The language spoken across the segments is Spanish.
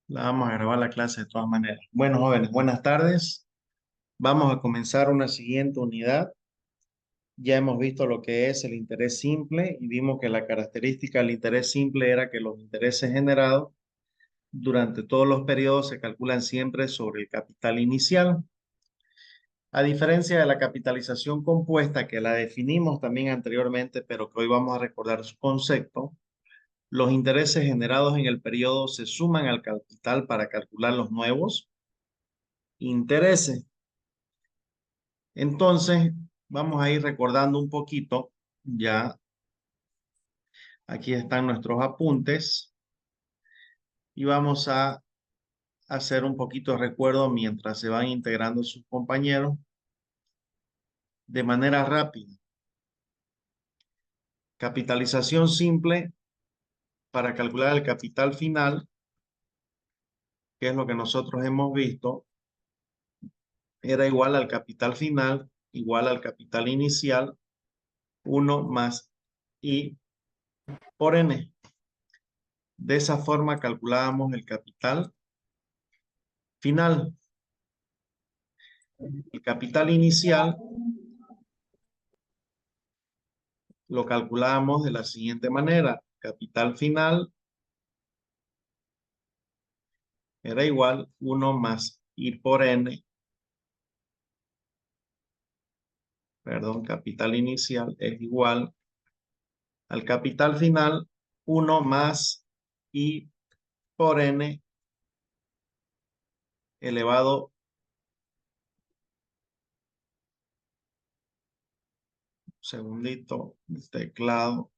La vamos a grabar la clase de todas maneras. Bueno, jóvenes, buenas tardes. Vamos a comenzar una siguiente unidad. Ya hemos visto lo que es el interés simple y vimos que la característica del interés simple era que los intereses generados durante todos los periodos se calculan siempre sobre el capital inicial. A diferencia de la capitalización compuesta, que la definimos también anteriormente, pero que hoy vamos a recordar su concepto, los intereses generados en el periodo se suman al capital para calcular los nuevos intereses. Entonces, vamos a ir recordando un poquito. Ya aquí están nuestros apuntes y vamos a hacer un poquito de recuerdo mientras se van integrando sus compañeros de manera rápida. Capitalización simple para calcular el capital final, que es lo que nosotros hemos visto, era igual al capital final, igual al capital inicial, 1 más I por N. De esa forma calculábamos el capital final. El capital inicial lo calculábamos de la siguiente manera. Capital final era igual 1 más I por N. Perdón, capital inicial es igual al capital final 1 más I por N elevado, segundito, el teclado,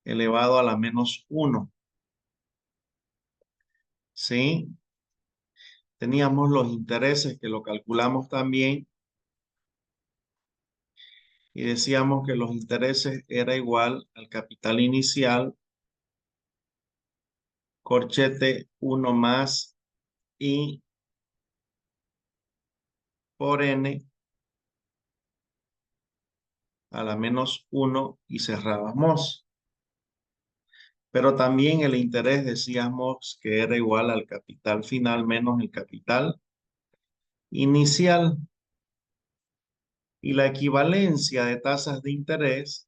elevado a la menos 1. ¿Sí? Teníamos los intereses que lo calculamos también y decíamos que los intereses era igual al capital inicial, corchete 1 más I por N a la menos 1 y cerrábamos. Pero también el interés decíamos que era igual al capital final menos el capital inicial. Y la equivalencia de tasas de interés,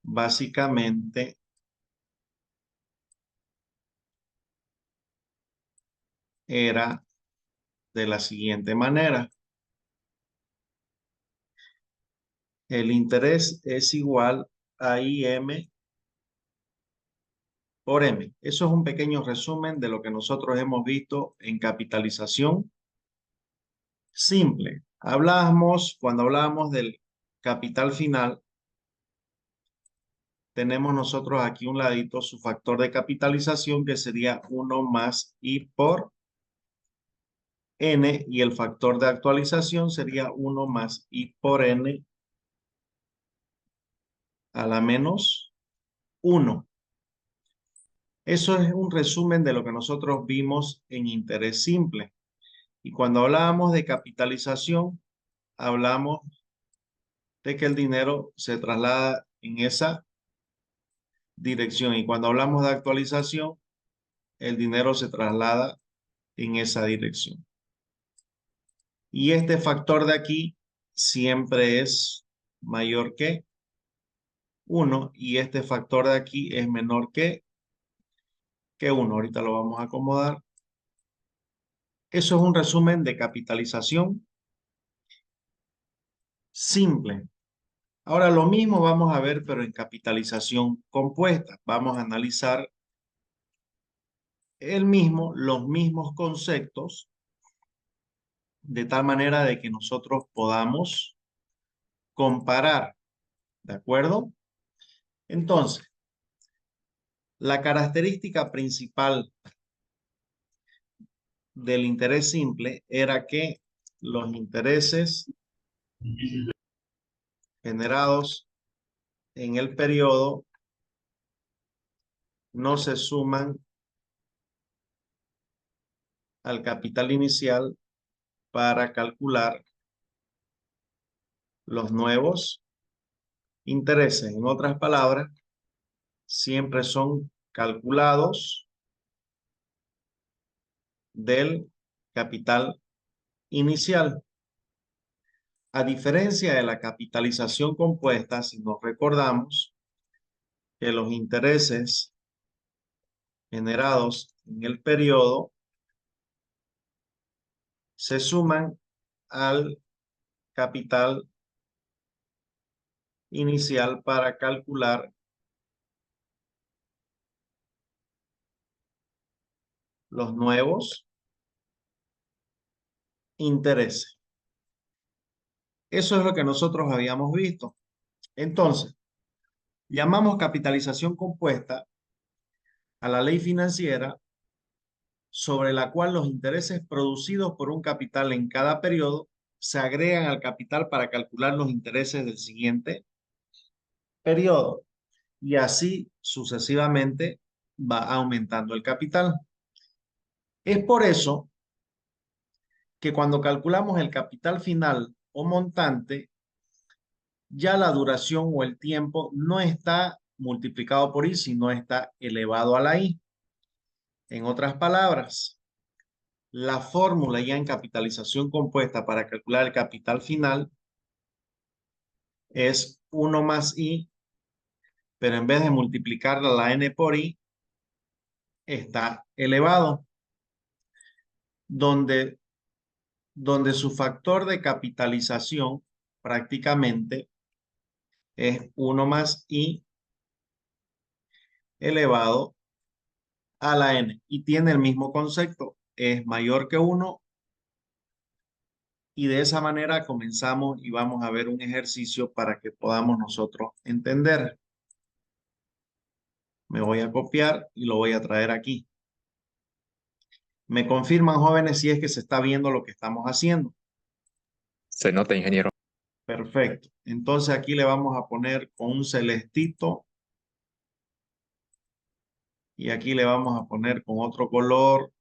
básicamente era de la siguiente manera. El interés es igual a IM por M. Eso es un pequeño resumen de lo que nosotros hemos visto en capitalización simple. Cuando hablábamos del capital final, tenemos nosotros aquí un ladito su factor de capitalización que sería 1 más I por N y el factor de actualización sería 1 más I por N a la menos 1. Eso es un resumen de lo que nosotros vimos en interés simple. Y cuando hablábamos de capitalización, hablamos de que el dinero se traslada en esa dirección. Y cuando hablamos de actualización, el dinero se traslada en esa dirección. Y este factor de aquí siempre es mayor que 1 y este factor de aquí es menor que 1. Ahorita lo vamos a acomodar. Eso es un resumen de capitalización simple. Ahora lo mismo vamos a ver, pero en capitalización compuesta. Vamos a analizar los mismos conceptos, de tal manera de que nosotros podamos comparar, ¿de acuerdo? Entonces, la característica principal del interés simple era que los intereses generados en el periodo no se suman al capital inicial para calcular los nuevos intereses. En otras palabras, siempre son calculados del capital inicial. A diferencia de la capitalización compuesta, si nos recordamos que los intereses generados en el periodo se suman al capital inicial para calcular los nuevos intereses. Eso es lo que nosotros habíamos visto. Entonces, llamamos capitalización compuesta a la ley financiera sobre la cual los intereses producidos por un capital en cada periodo se agregan al capital para calcular los intereses del siguiente periodo. Y así sucesivamente va aumentando el capital. Es por eso que cuando calculamos el capital final o montante, ya la duración o el tiempo no está multiplicado por I, sino está elevado a la I. En otras palabras, la fórmula ya en capitalización compuesta para calcular el capital final es 1 más I, pero en vez de multiplicar la N por I, está elevado, donde, donde su factor de capitalización prácticamente es 1 más I elevado a la N y tiene el mismo concepto, es mayor que 1 y de esa manera comenzamos y vamos a ver un ejercicio para que podamos nosotros entender. Me voy a copiar y lo voy a traer aquí. Me confirman, jóvenes, si es que se está viendo lo que estamos haciendo. Se nota, ingeniero. Perfecto. Entonces aquí le vamos a poner con un celestito y aquí le vamos a poner con otro color.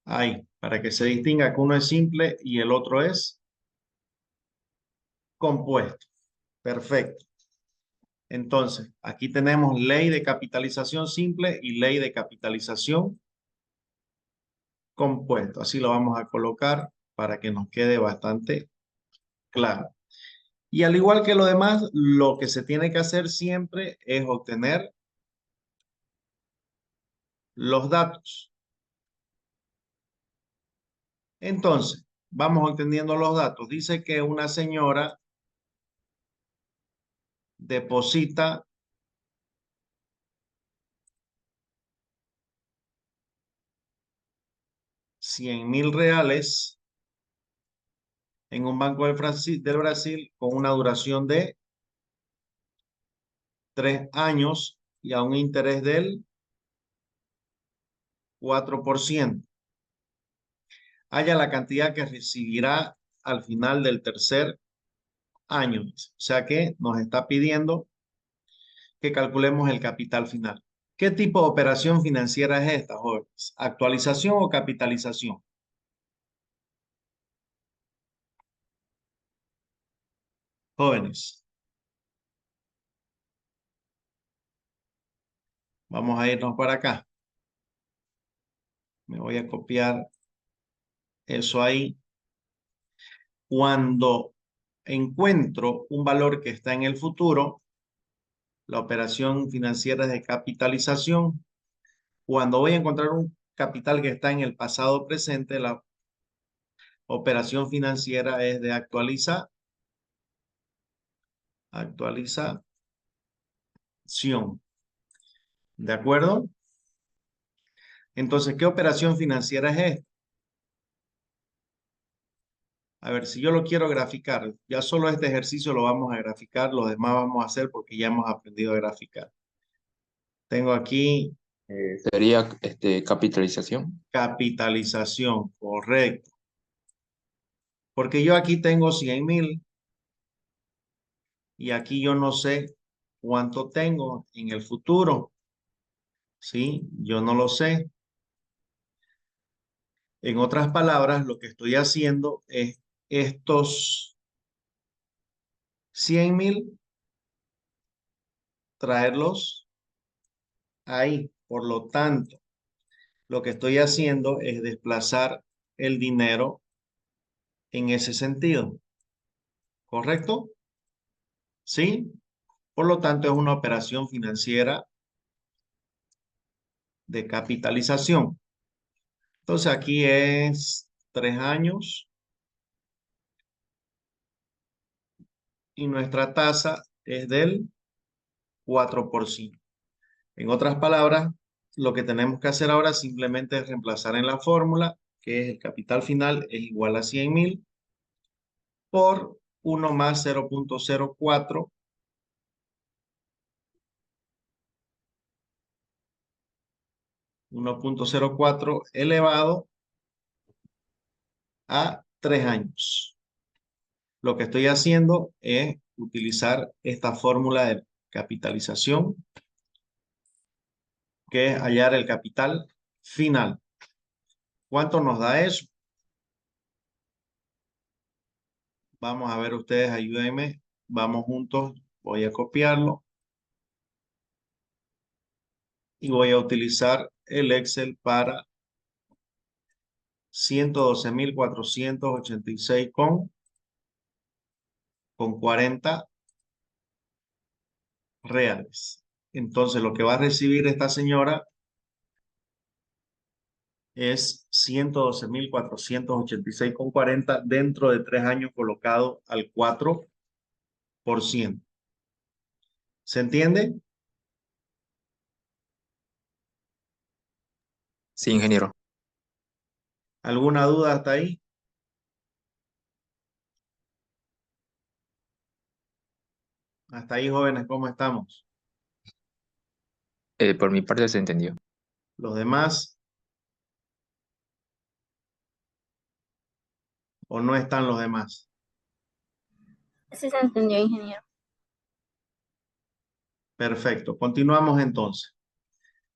Ahí, para que se distinga que uno es simple y el otro es compuesto. Perfecto. Entonces, aquí tenemos ley de capitalización simple y ley de capitalización compuesto. Así lo vamos a colocar para que nos quede bastante claro. Y al igual que lo demás, lo que se tiene que hacer siempre es obtener los datos. Entonces, vamos obteniendo los datos. Dice que una señora deposita 100.000 reales en un banco del Brasil con una duración de 3 años y a un interés del 4%. Haya la cantidad que recibirá al final del tercer año. O sea que nos está pidiendo que calculemos el capital final. ¿Qué tipo de operación financiera es esta, jóvenes? ¿Actualización o capitalización? Jóvenes, vamos a irnos para acá. Me voy a copiar eso ahí. Cuando encuentro un valor que está en el futuro, la operación financiera es de capitalización. Cuando voy a encontrar un capital que está en el pasado presente, la operación financiera es de actualización. ¿De acuerdo? Entonces, ¿qué operación financiera es esta? A ver, si yo lo quiero graficar, ya solo este ejercicio lo vamos a graficar, los demás vamos a hacer porque ya hemos aprendido a graficar. Tengo aquí Sería capitalización. capitalización, correcto. Porque yo aquí tengo 100.000 y aquí yo no sé cuánto tengo en el futuro. ¿Sí? Yo no lo sé. En otras palabras, lo que estoy haciendo es estos 100,000, traerlos ahí. Por lo tanto, lo que estoy haciendo es desplazar el dinero en ese sentido. ¿Correcto? ¿Sí? Por lo tanto, es una operación financiera de capitalización. Entonces, aquí es 3 años y nuestra tasa es del 4%. En otras palabras, lo que tenemos que hacer ahora simplemente es reemplazar en la fórmula, que es el capital final es igual a 100,000 por 1 más 0,04, 1,04 elevado a 3 años. Lo que estoy haciendo es utilizar esta fórmula de capitalización, que es hallar el capital final. ¿Cuánto nos da eso? Vamos a ver ustedes, ayúdenme. Vamos juntos. Voy a copiarlo y voy a utilizar el Excel para 112,486 con 40 reales. Entonces, lo que va a recibir esta señora es 112,486 con 40 dentro de 3 años colocado al 4%. ¿Se entiende? Sí, ingeniero. ¿Alguna duda hasta ahí? Hasta ahí, jóvenes, ¿cómo estamos? Por mi parte se entendió. ¿Los demás o no están los demás? Sí se entendió, ingeniero. Perfecto. Continuamos entonces.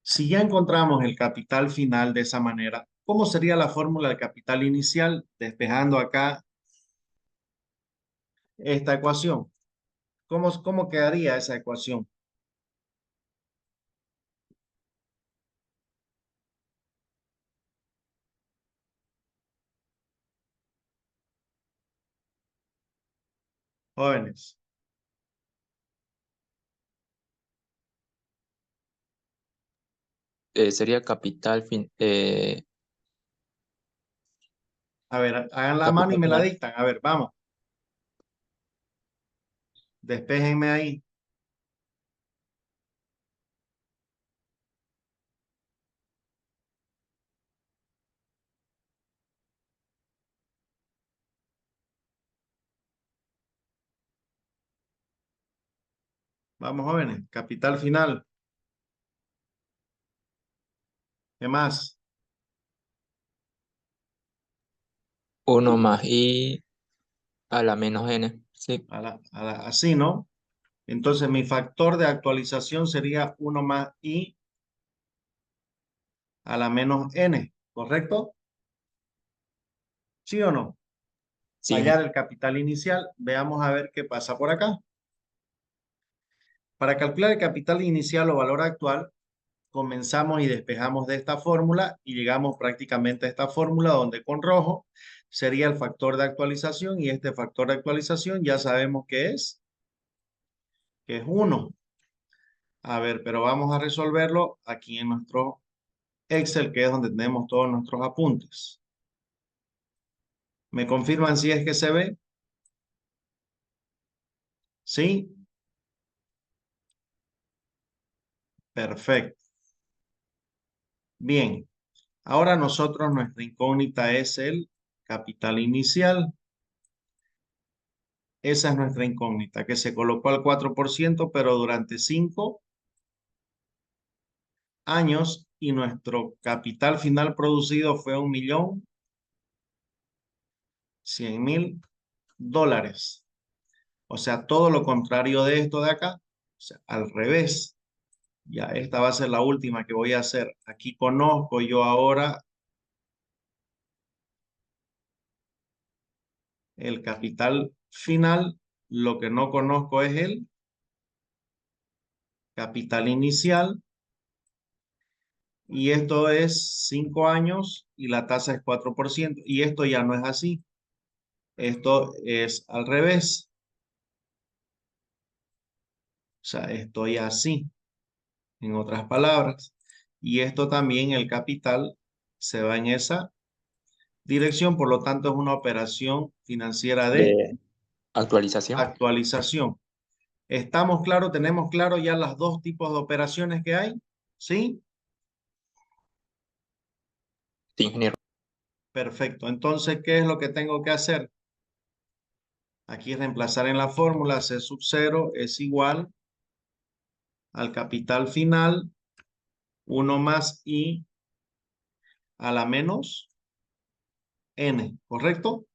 Si ya encontramos el capital final de esa manera, ¿cómo sería la fórmula del capital inicial? Despejando acá esta ecuación. ¿Cómo quedaría esa ecuación? Jóvenes, Sería capital a ver, hagan la mano y capital me la final. dictan. A ver, vamos. Despéjenme ahí. Vamos, jóvenes. Capital final. ¿Qué más? 1 más I a la menos N. Sí, Así, ¿no? Entonces mi factor de actualización sería 1 más i a la menos n, ¿correcto? ¿Sí o no? sí, Hallar el capital inicial. Veamos a ver qué pasa por acá. Para calcular el capital inicial o valor actual, comenzamos y despejamos de esta fórmula y llegamos prácticamente a esta fórmula donde con rojo sería el factor de actualización y este factor de actualización ya sabemos que es 1. A ver, pero vamos a resolverlo aquí en nuestro Excel, que es donde tenemos todos nuestros apuntes. ¿Me confirman si es que se ve? ¿Sí? Perfecto. Bien. Ahora nosotros, nuestra incógnita es el capital inicial. Esa es nuestra incógnita, que se colocó al 4%, pero durante 5 años y nuestro capital final producido fue $1,100,000. O sea, todo lo contrario de esto de acá. O sea, al revés. Ya esta va a ser la última que voy a hacer. Aquí conozco yo ahora el capital final Lo que no conozco es el capital inicial. Y esto es 5 años y la tasa es 4%. Y esto ya no es así. Esto es al revés. O sea, estoy así, en otras palabras. Y esto también, el capital, se va en esa dirección. Por lo tanto, es una operación financiera de De actualización. actualización. ¿Estamos claros? ¿Tenemos claro ya los dos tipos de operaciones que hay? ¿Sí? Sí, ingeniero. Perfecto. Entonces, ¿qué es lo que tengo que hacer? Aquí reemplazar en la fórmula C sub 0 es igual al capital final 1 más I a la menos N, ¿correcto?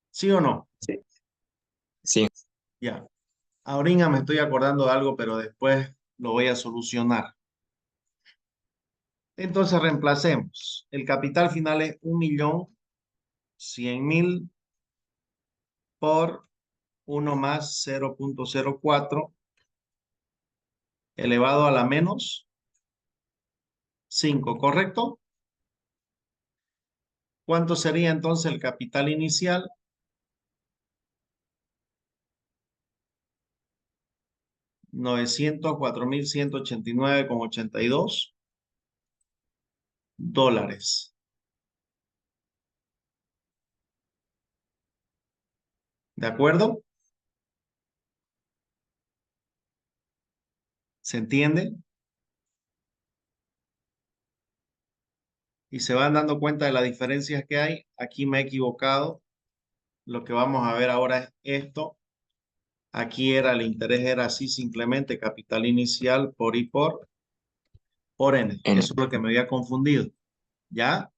¿Sí o no? Sí. Sí, Ya. Ahorita me estoy acordando de algo, pero después lo voy a solucionar. Entonces reemplacemos. El capital final es 1.100.000 por 1 más 0.04 elevado a la menos 5, ¿correcto? ¿Cuánto sería entonces el capital inicial? 904.189,82 dólares. ¿De acuerdo? ¿Se entiende? Y se van dando cuenta de las diferencias que hay. Aquí me he equivocado. Lo que vamos a ver ahora es esto. Aquí era el interés, era así simplemente capital inicial por I por N. N. Eso es lo que me había confundido. ¿Ya?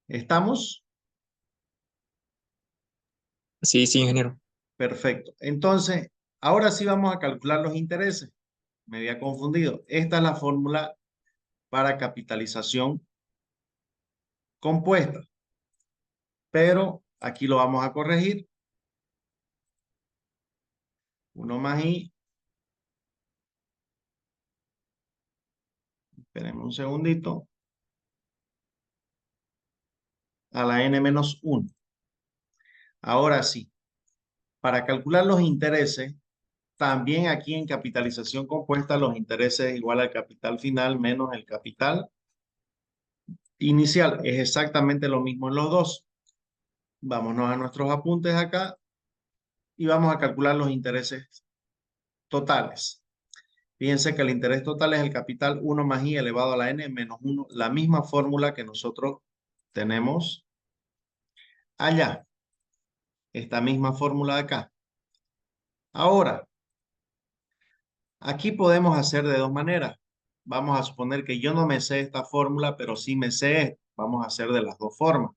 ¿Estamos? Sí, sí, ingeniero. Perfecto. Entonces, ahora sí vamos a calcular los intereses. Me había confundido. Esta es la fórmula para capitalización compuesta. Pero aquí lo vamos a corregir. 1 más I. Esperemos un segundito. A la N menos 1. Ahora sí. Para calcular los intereses, también aquí en capitalización compuesta, los intereses es igual al capital final menos el capital inicial. Es exactamente lo mismo en los dos. Vámonos a nuestros apuntes acá y vamos a calcular los intereses totales. Fíjense que el interés total es el capital 1 más I elevado a la N menos 1, la misma fórmula que nosotros tenemos allá. Esta misma fórmula de acá. Ahora, aquí podemos hacer de dos maneras. Vamos a suponer que yo no me sé esta fórmula, pero sí me sé esta. Vamos a hacer de las dos formas.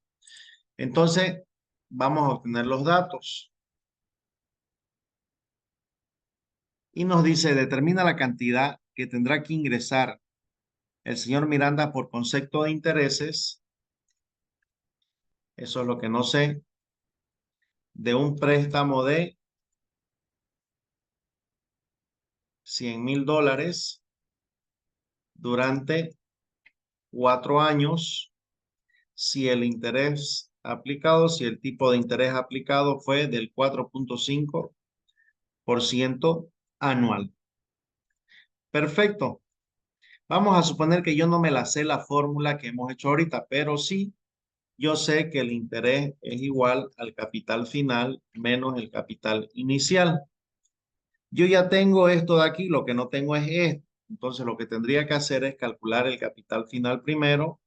Entonces, vamos a obtener los datos. Y nos dice, determina la cantidad que tendrá que ingresar el señor Miranda por concepto de intereses. Eso es lo que no sé. De un préstamo de 100.000 dólares durante 4 años. Si el interés aplicado, si el tipo de interés aplicado fue del 4.5% anual. Perfecto. Vamos a suponer que yo no me la sé la fórmula que hemos hecho ahorita, pero sí, yo sé que el interés es igual al capital final menos el capital inicial. Yo ya tengo esto de aquí, lo que no tengo es esto. Entonces lo que tendría que hacer es calcular el capital final primero,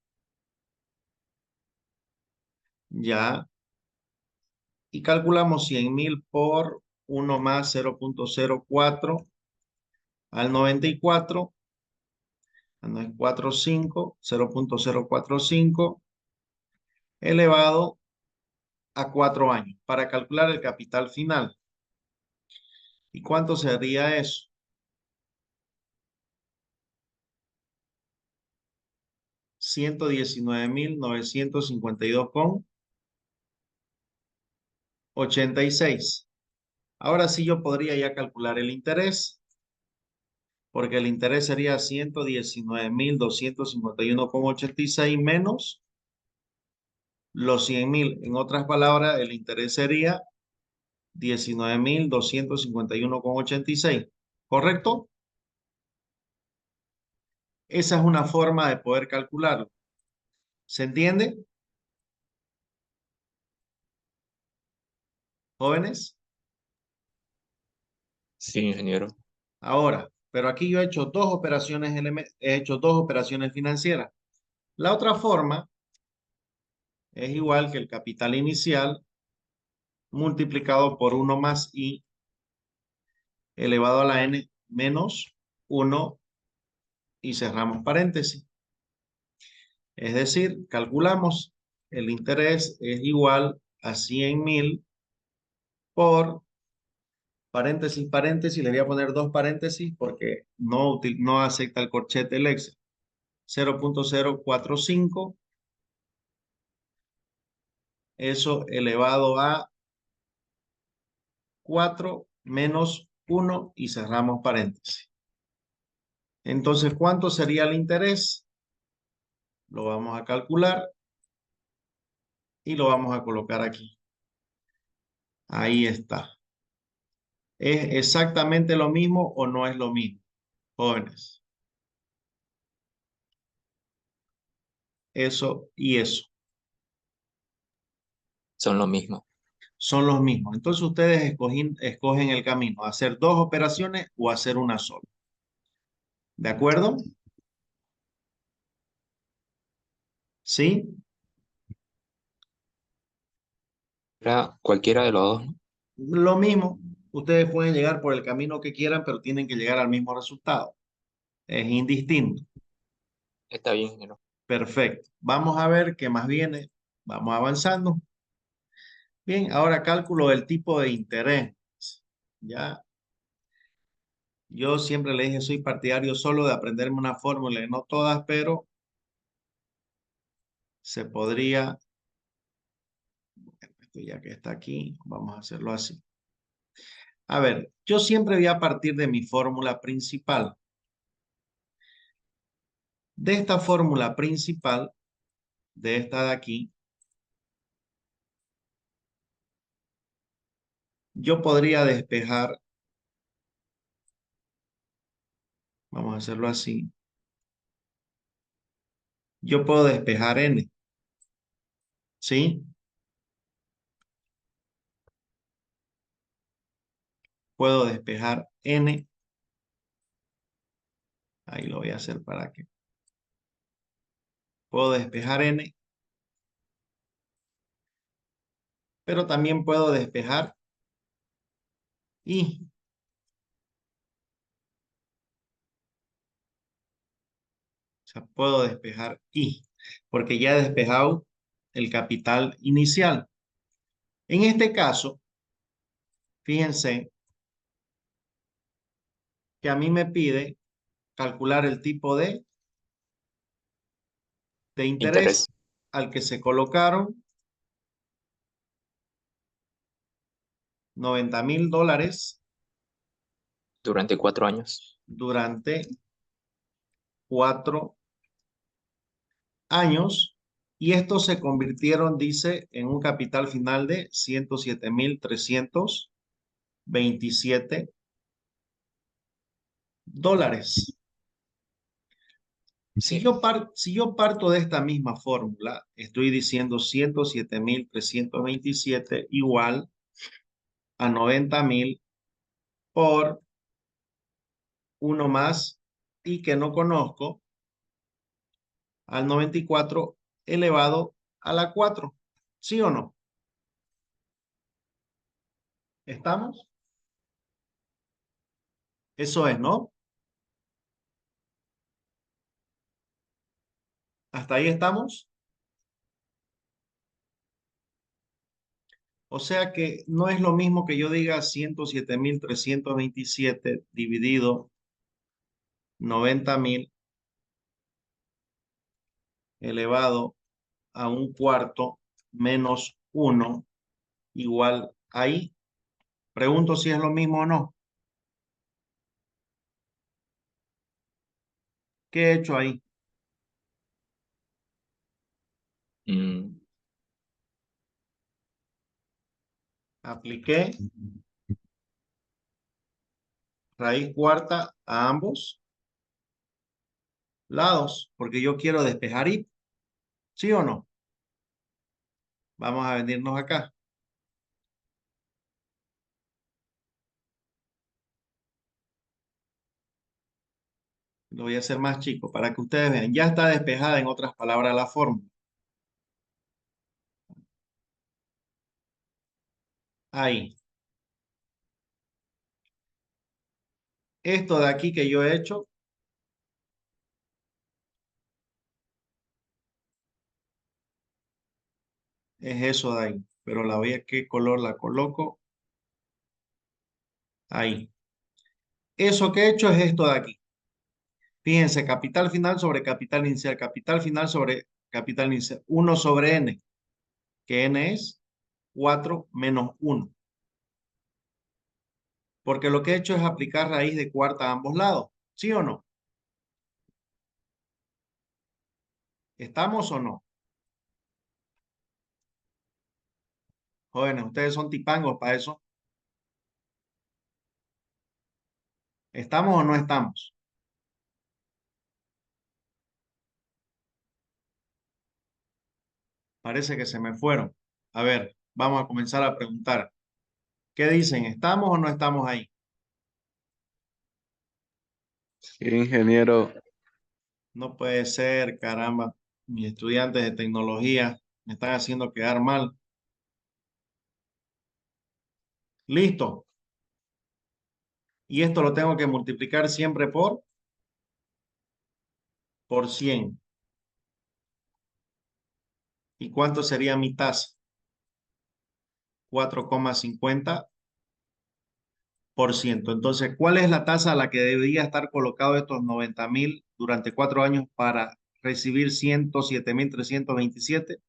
ya, y calculamos 100.000 por 1 más 0.04 al 94, no es 45, 0.045 elevado a 4 años para calcular el capital final. ¿Y cuánto sería eso? 119.952,86. Ahora sí yo podría ya calcular el interés, porque el interés sería 119.251,86 menos los 100.000. En otras palabras, el interés sería 19.251,86. ¿Correcto? Esa es una forma de poder calcularlo. ¿Se entiende? Jóvenes. Sí, ingeniero. Ahora, pero aquí yo he hecho he hecho dos operaciones financieras. La otra forma es igual que el capital inicial multiplicado por 1 más i elevado a la n menos 1 y cerramos paréntesis. Es decir, calculamos el interés es igual a 100.000 por paréntesis, paréntesis. Le voy a poner dos paréntesis porque no acepta el corchete el Excel. 0.045, eso elevado a 4 menos 1 y cerramos paréntesis. Entonces, ¿cuánto sería el interés? Lo vamos a calcular y lo vamos a colocar aquí. Ahí está. ¿Es exactamente lo mismo o no es lo mismo, jóvenes? Eso y eso Son lo mismo. son los mismos. Entonces ustedes escogen el camino, hacer dos operaciones o hacer una sola. ¿De acuerdo? ¿Sí? Era cualquiera de los dos, ¿no? Lo mismo. Ustedes pueden llegar por el camino que quieran, pero tienen que llegar al mismo resultado. Es indistinto. Está bien, ingeniero. Perfecto. Vamos a ver qué más viene. Vamos avanzando. Bien, ahora cálculo del tipo de interés. Ya, yo siempre le dije, soy partidario solo de aprenderme una fórmula, no todas, pero se podría, esto ya que está aquí, vamos a hacerlo así. A ver, yo siempre voy a partir de mi fórmula principal. De esta fórmula principal, de esta de aquí, yo podría despejar, vamos a hacerlo así, yo puedo despejar n, ¿sí? Puedo despejar n, ahí lo voy a hacer para que, puedo despejar n, pero también puedo despejar y, o sea, puedo despejar y, porque ya he despejado el capital inicial. En este caso, fíjense que a mí me pide calcular el tipo de interés Interés al que se colocaron $90.000 durante 4 años. durante 4 años y estos se convirtieron, dice, en un capital final de $107.327. Sí, Si yo parto de esta misma fórmula, estoy diciendo 107.327 igual a 90.000 por uno más y que no conozco al 94 elevado a la 4. ¿Sí o no? ¿Estamos? Eso es, ¿no? ¿Hasta ahí estamos? O sea que no es lo mismo que yo diga 107.327 dividido 90.000 elevado a un cuarto menos 1 igual a I. Pregunto si es lo mismo o no. ¿Qué he hecho ahí? Mm, Apliqué raíz cuarta a ambos lados, porque yo quiero despejar I. ¿Sí o no? Vamos a venirnos acá. Lo voy a hacer más chico para que ustedes vean. Ya está despejada, en otras palabras, la fórmula. Ahí. Esto de aquí que yo he hecho es eso de ahí. Pero la voy a qué color la coloco. Ahí. Eso que he hecho es esto de aquí. Fíjense, capital final sobre capital inicial. Capital final sobre capital inicial. 1 sobre n. Que n es 4 menos 1. Porque lo que he hecho es aplicar raíz de cuarta a ambos lados. ¿Sí o no? ¿Estamos o no? Jóvenes, ustedes son tipangos para eso. ¿Estamos o no estamos? Parece que se me fueron. A ver, vamos a comenzar a preguntar. ¿Qué dicen? ¿Estamos o no estamos ahí? Sí, ingeniero, No puede ser, caramba. Mis estudiantes de tecnología me están haciendo quedar mal. Listo. Y esto lo tengo que multiplicar siempre por 100. ¿Y cuánto sería mi tasa? 4,50%. Entonces, ¿cuál es la tasa a la que debería estar colocado estos 90.000 durante 4 años para recibir 107.327?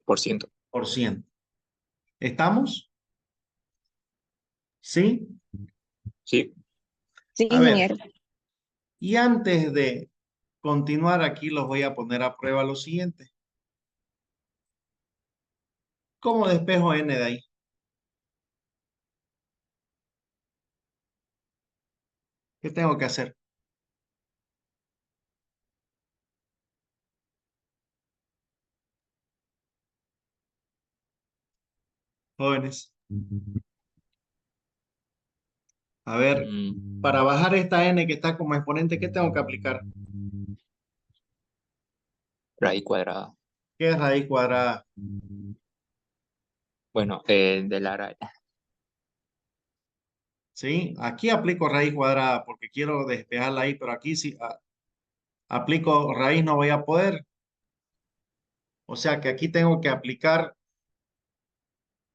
por ciento. 4,5%. ¿Estamos? ¿Sí? Sí. Sí, A ver, ingeniero. y antes de continuar aquí, los voy a poner a prueba lo siguiente. ¿Cómo despejo n de ahí? ¿Qué tengo que hacer? Jóvenes. A ver, para Mm, bajar esta n que está como exponente, ¿qué tengo que aplicar? raíz cuadrada. ¿Qué es raíz cuadrada? Bueno, de la raíz. ¿Sí? Aquí aplico raíz cuadrada porque quiero despejarla ahí, pero aquí si aplico raíz no voy a poder. O sea que aquí tengo que aplicar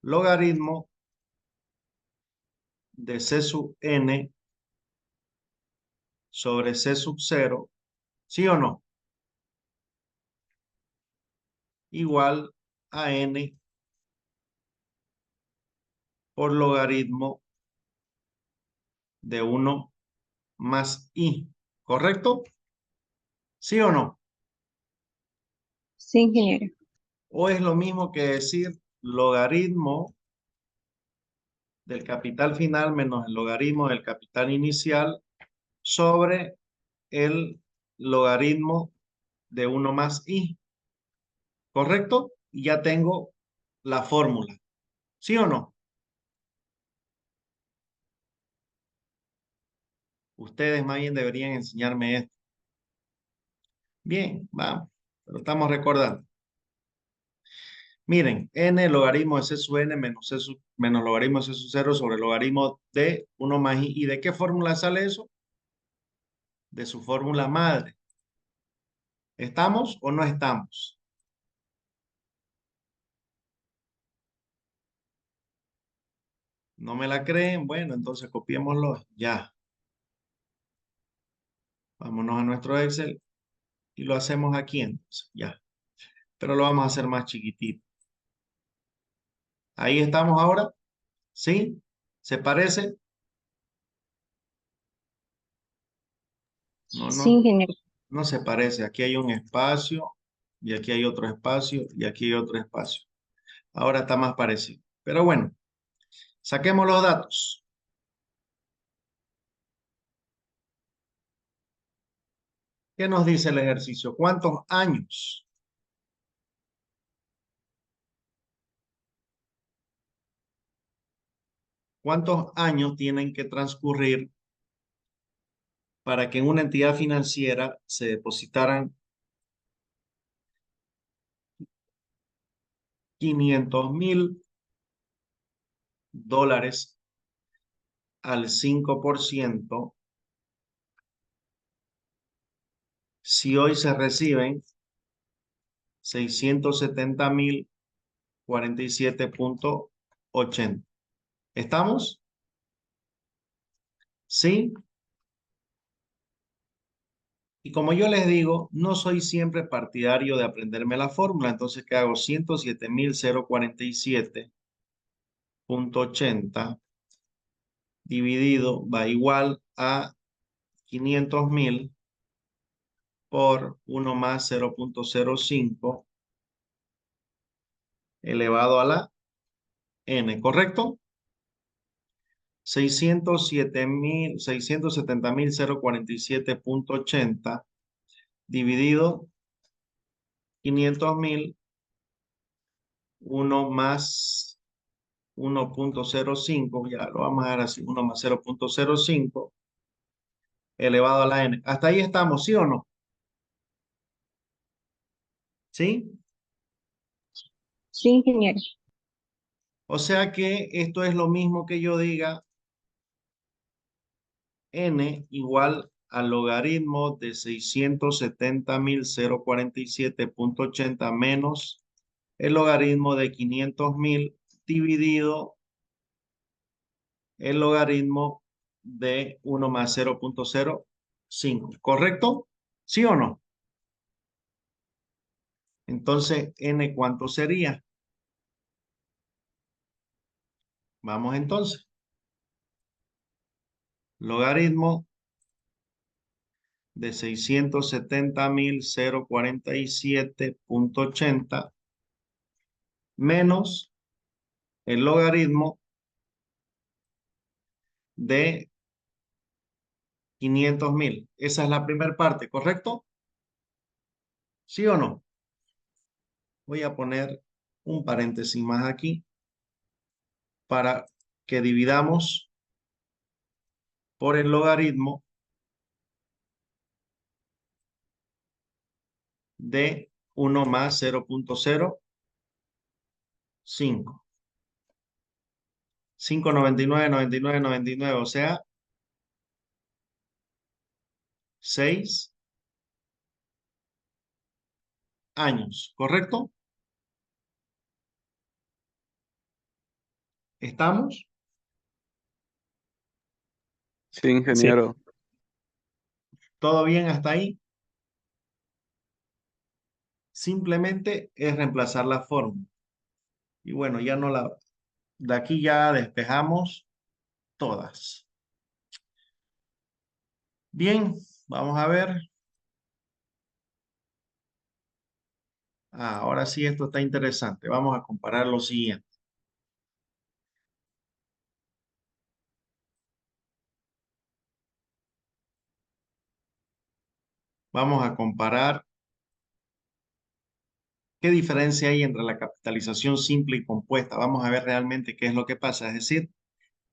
logaritmo de c sub n sobre c sub 0, ¿sí o no? Igual a n por logaritmo de 1 más i, ¿correcto? ¿Sí o no? Sí, ingeniero. O es lo mismo que decir logaritmo del capital final menos el logaritmo del capital inicial sobre el logaritmo de 1 más i, ¿correcto? Y ya tengo la fórmula, ¿sí o no? Ustedes más bien deberían enseñarme esto. Bien, vamos, pero estamos recordando. Miren, n logaritmo de c sub n menos logaritmo de c sub 0 sobre el logaritmo de 1 más i. ¿Y de qué fórmula sale eso? De su fórmula madre. ¿Estamos o no estamos? ¿No me la creen? Bueno, entonces copiémoslo ya. Vámonos a nuestro Excel. y lo hacemos aquí entonces, ya. Pero lo vamos a hacer más chiquitito. Ahí estamos ahora, ¿sí? ¿Se parece? No, Sí, no, ingeniero. no se parece. Aquí hay un espacio y aquí hay otro espacio y aquí hay otro espacio. Ahora está más parecido. Pero bueno, saquemos los datos. ¿Qué nos dice el ejercicio? ¿Cuántos años? ¿Cuántos años tienen que transcurrir para que en una entidad financiera se depositaran 500.000 dólares al 5% si hoy se reciben 670.047.80? ¿Estamos? ¿Sí? Y como yo les digo, no soy siempre partidario de aprenderme la fórmula, entonces ¿qué hago? 107.047.80 dividido va igual a 500.000 por 1 más 0.05 elevado a la n, ¿correcto? 670.047.80 dividido 500.000, 1 más 1.05, ya lo vamos a dar así, 1 más 0.05 elevado a la n. Hasta ahí estamos, ¿sí o no? ¿Sí? Sí, ingeniero. O sea que esto es lo mismo que yo diga n igual al logaritmo de 670.047.80 menos el logaritmo de 500.000 dividido el logaritmo de 1 más 0.05. ¿Correcto? ¿Sí o no? Entonces, n, ¿cuánto sería? Vamos entonces. Logaritmo de 670.047.80 menos el logaritmo de 500.000. Esa es la primera parte, ¿correcto? ¿Sí o no? Voy a poner un paréntesis más aquí para que dividamos por el logaritmo de 1 más 0.05. 599, 99, 99, o sea, 6 años, ¿correcto? ¿Estamos? Sí, Sí, ingeniero. ¿Todo bien hasta ahí? Simplemente es reemplazar la fórmula. Y bueno, ya no la... De aquí ya despejamos todas. Bien, vamos a ver. Ahora sí, esto está interesante. Vamos a comparar lo siguiente. Vamos a comparar qué diferencia hay entre la capitalización simple y compuesta. Vamos a ver realmente qué es lo que pasa. Es decir,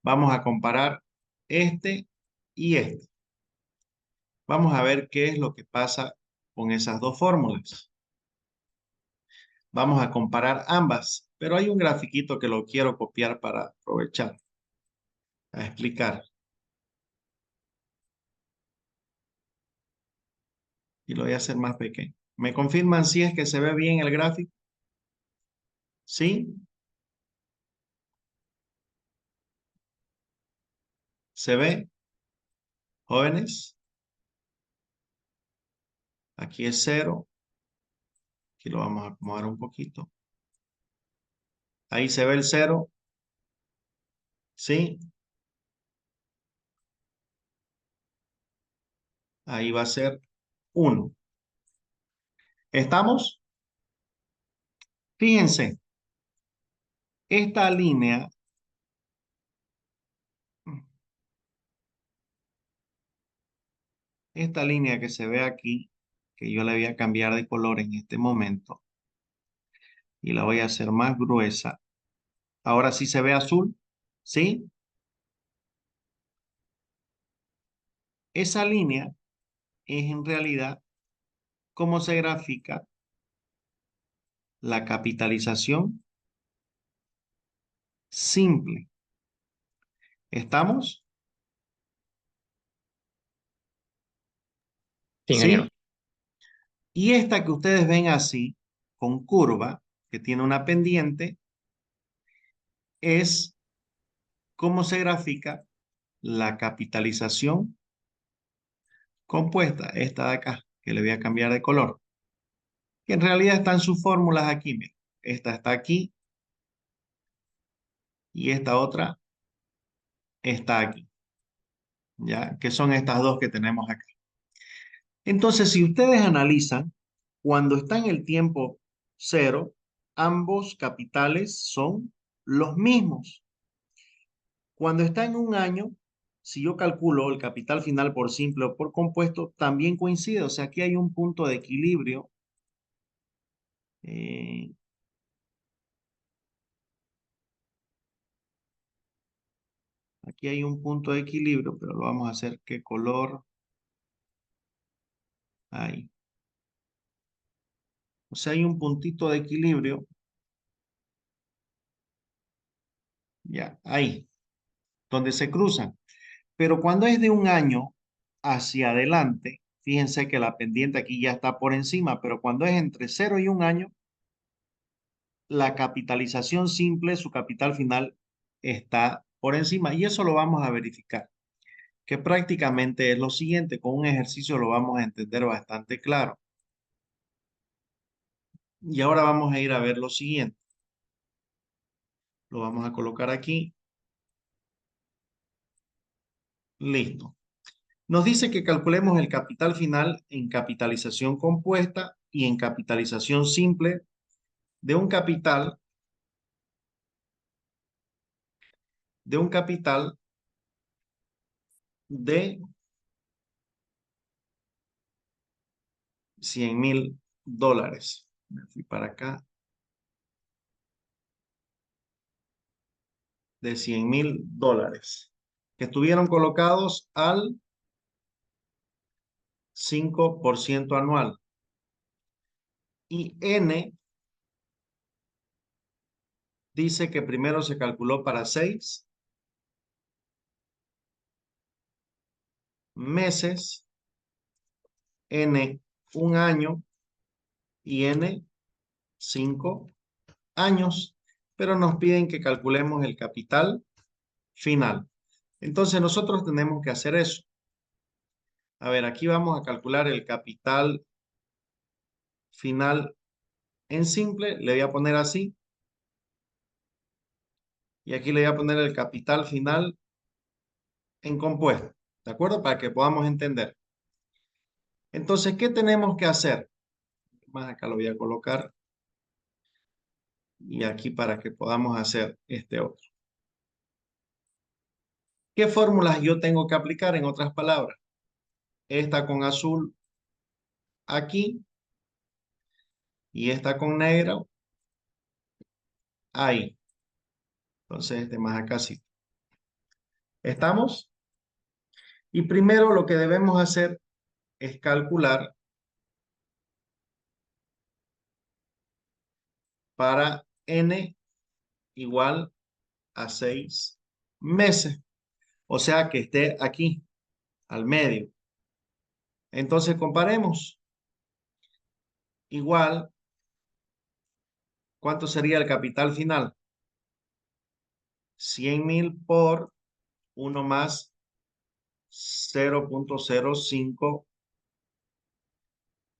vamos a comparar este y este. Vamos a ver qué es lo que pasa con esas dos fórmulas. Vamos a comparar ambas, pero hay un grafiquito que lo quiero copiar para aprovechar a explicar. Y lo voy a hacer más pequeño. ¿Me confirman si es que se ve bien el gráfico? ¿Sí? ¿Se ve, jóvenes? Aquí es 0. Aquí lo vamos a acomodar un poquito. Ahí se ve el 0. ¿Sí? Ahí va a ser 1. ¿Estamos? Fíjense, esta línea, que se ve aquí, que yo la voy a cambiar de color en este momento y la voy a hacer más gruesa. Ahora sí se ve azul, ¿sí? Esa línea es en realidad cómo se grafica la capitalización simple. ¿Estamos? Sí, ingeniero. ¿Sí? Y esta que ustedes ven así, con curva, que tiene una pendiente, es cómo se grafica la capitalización compuesta, esta de acá, que le voy a cambiar de color. Que en realidad están sus fórmulas aquí, miren. Esta está aquí y esta otra está aquí. ¿Ya? Que son estas dos que tenemos acá. Entonces, si ustedes analizan, cuando está en el tiempo 0, ambos capitales son los mismos. Cuando está en un año, si yo calculo el capital final por simple o por compuesto, también coincide. O sea, aquí hay un punto de equilibrio. Eh, Aquí hay un punto de equilibrio, pero lo vamos a hacer ¿qué color? Ahí. O sea, hay un puntito de equilibrio. Ya, ahí, donde se cruzan. Pero cuando es de un año hacia adelante, fíjense que la pendiente aquí ya está por encima, pero cuando es entre 0 y un año, la capitalización simple, su capital final, está por encima. Y eso lo vamos a verificar, que prácticamente es lo siguiente. Con un ejercicio lo vamos a entender bastante claro. Y ahora vamos a ir a ver lo siguiente. Lo vamos a colocar aquí. Listo. Nos dice que calculemos el capital final en capitalización compuesta y en capitalización simple de un capital de $100,000. Me fui para acá. De $100,000 que estuvieron colocados al 5% anual. Y N dice que primero se calculó para 6 meses, N un año y N 5 años, pero nos piden que calculemos el capital final. Entonces nosotros tenemos que hacer eso. A ver, aquí vamos a calcular el capital final en simple. Le voy a poner así. Y aquí le voy a poner el capital final en compuesto. ¿De acuerdo? Para que podamos entender. Entonces, ¿qué tenemos que hacer? Más acá lo voy a colocar. Y aquí para que podamos hacer este otro. ¿Qué fórmulas yo tengo que aplicar? En otras palabras, esta con azul aquí y esta con negro ahí. Entonces, este más acá sí. ¿Estamos? Y primero lo que debemos hacer es calcular para n igual a 6 meses. O sea, que esté aquí, al medio. Entonces, comparemos. Igual, ¿cuánto sería el capital final? 100,000 por 1 más 0,05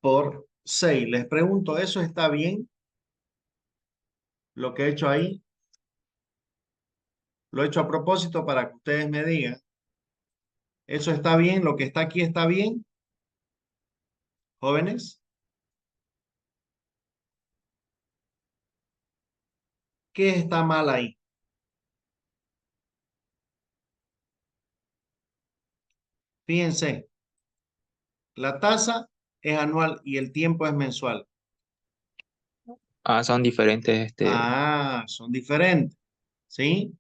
por 6. Les pregunto, ¿eso está bien? Lo que he hecho ahí, lo he hecho a propósito para que ustedes me digan. ¿Eso está bien? ¿Lo que está aquí está bien? Jóvenes, ¿qué está mal ahí? Fíjense, la tasa es anual y el tiempo es mensual. Son diferentes, Son diferentes, ¿sí?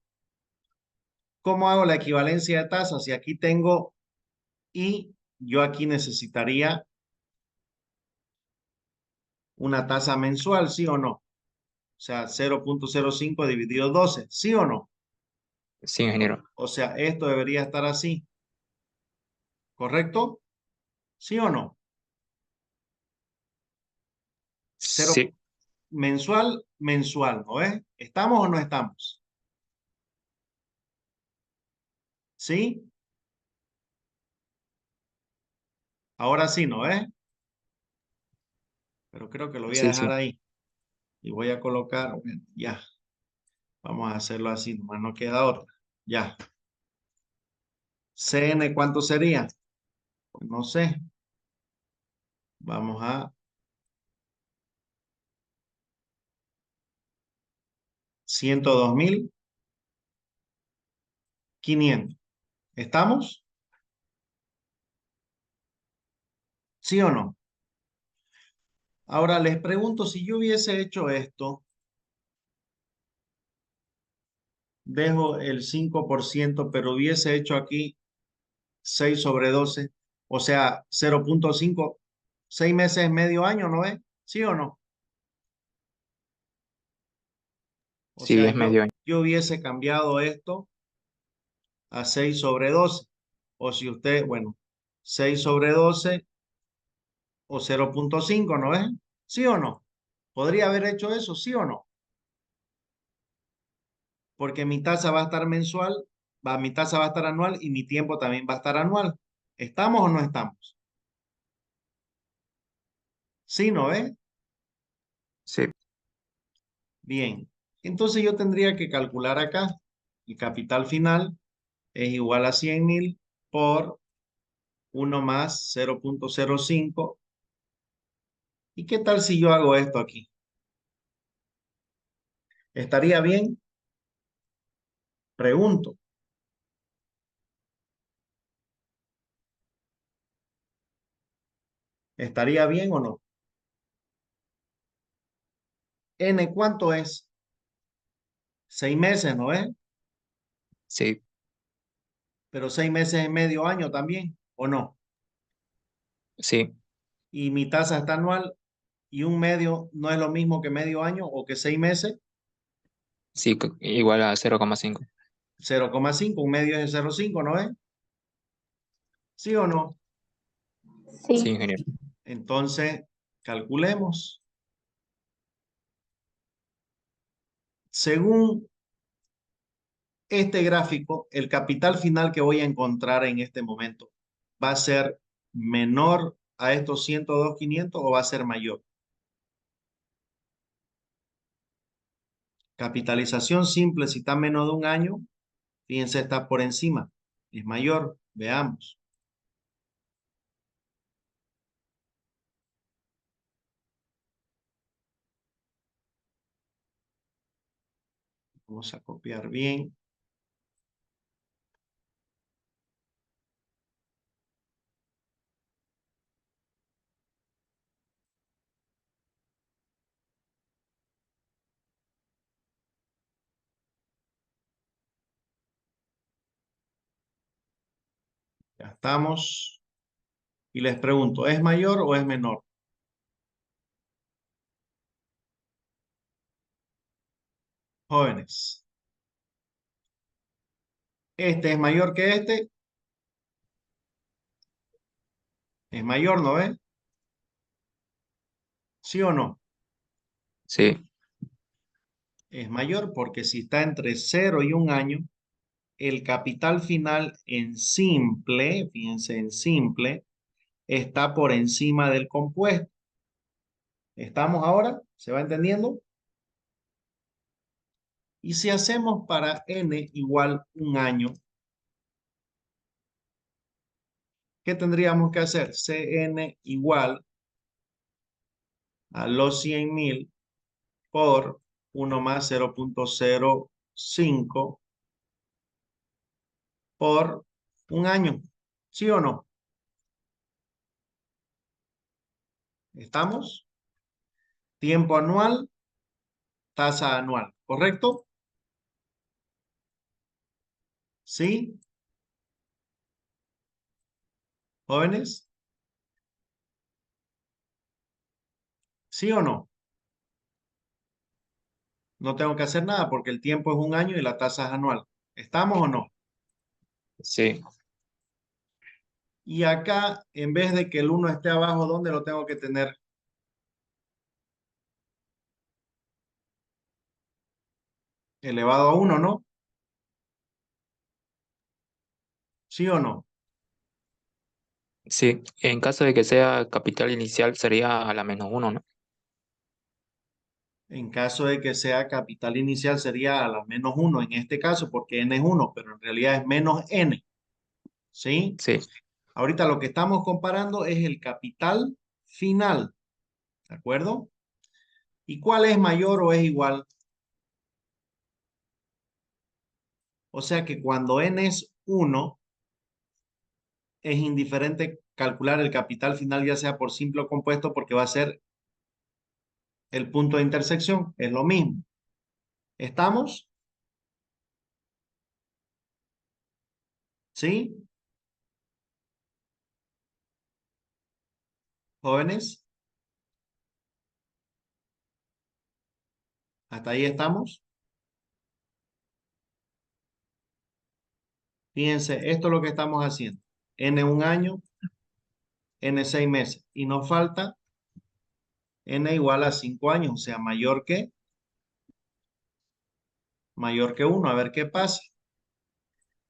¿Cómo hago la equivalencia de tasas? Si aquí tengo y yo aquí necesitaría una tasa mensual, ¿sí o no? O sea, 0.05 dividido 12, ¿sí o no? sí, ingeniero. O sea, esto debería estar así, ¿correcto? ¿Sí o no? Cero Sí, mensual, mensual, ¿no es? ¿Estamos o no estamos? ¿Sí? Ahora sí, ¿no es? Pero creo que lo voy a sí, dejar sí. ahí. Y voy a colocar, bueno, ya. Vamos a hacerlo así, nomás no queda otra. Ya. CN, ¿cuánto sería? Pues no sé. Vamos a 102.500. ¿Estamos? ¿Sí o no? Ahora les pregunto, si yo hubiese hecho esto, dejo el 5%, pero hubiese hecho aquí 6 sobre 12, o sea, 0.5, 6 meses, medio año, ¿no es? ¿Sí o no? O Sí, sea, es medio año. yo hubiese cambiado esto a 6 sobre 12. O si usted, bueno, 6 sobre 12 o 0.5, ¿no es? ¿Sí o no? ¿Podría haber hecho eso? ¿Sí o no? Porque mi tasa va a estar mensual, mi tasa va a estar anual y mi tiempo también va a estar anual. ¿Estamos o no estamos? ¿Sí, no es? Sí, Bien. Entonces yo tendría que calcular acá. El capital final es igual a 100.000 por 1 más 0.05. ¿Y qué tal si yo hago esto aquí? ¿Estaría bien? Pregunto. ¿Estaría bien o no? N, ¿cuánto es? 6 meses, ¿no es? sí, Pero 6 meses es medio año también, ¿o no? sí, Y mi tasa está anual y un medio no es lo mismo que medio año o que 6 meses. sí, igual a 0,5. 0,5, un medio es 0,5, ¿no es? ¿Sí o no? Sí, Sí. ingeniero. Entonces, calculemos. Según este gráfico, el capital final que voy a encontrar en este momento va a ser menor a estos 102.500 o va a ser mayor. Capitalización simple, si está menos de un año, fíjense, está por encima. Es mayor. Veamos. Vamos a copiar bien. Ya estamos. Y les pregunto, ¿es mayor o es menor? Jóvenes. ¿Este es mayor que este? Es mayor, ¿no ves? ¿Sí o no? Sí, Es mayor porque si está entre 0 y un año, el capital final en simple, fíjense, en simple, está por encima del compuesto. ¿Estamos ahora? ¿Se va entendiendo? Y si hacemos para n igual un año, ¿qué tendríamos que hacer? Cn igual a los 100.000 por 1 más 0.05 por un año. ¿Sí o no? ¿Estamos? Tiempo anual, tasa anual, ¿correcto? ¿Sí? ¿Jóvenes? ¿Sí o no? No tengo que hacer nada porque el tiempo es un año y la tasa es anual. ¿Estamos o no? Sí, Y acá, en vez de que el 1 esté abajo, ¿dónde lo tengo que tener? Elevado a 1, ¿no? ¿Sí o no? sí. En caso de que sea capital inicial sería a la menos uno, ¿no? En caso de que sea capital inicial sería a la menos 1 en este caso, porque n es 1, pero en realidad es menos n. ¿Sí? Sí, Ahorita lo que estamos comparando es el capital final. ¿De acuerdo? ¿Y cuál es mayor o es igual? O sea que cuando n es 1, es indiferente calcular el capital final, ya sea por simple o compuesto, porque va a ser el punto de intersección. Es lo mismo. ¿Estamos? ¿Sí? ¿Jóvenes? ¿Hasta ahí estamos? Fíjense, esto es lo que estamos haciendo. N un año, N 6 meses. Y nos falta N igual a 5 años, o sea, mayor que 1. A ver qué pasa.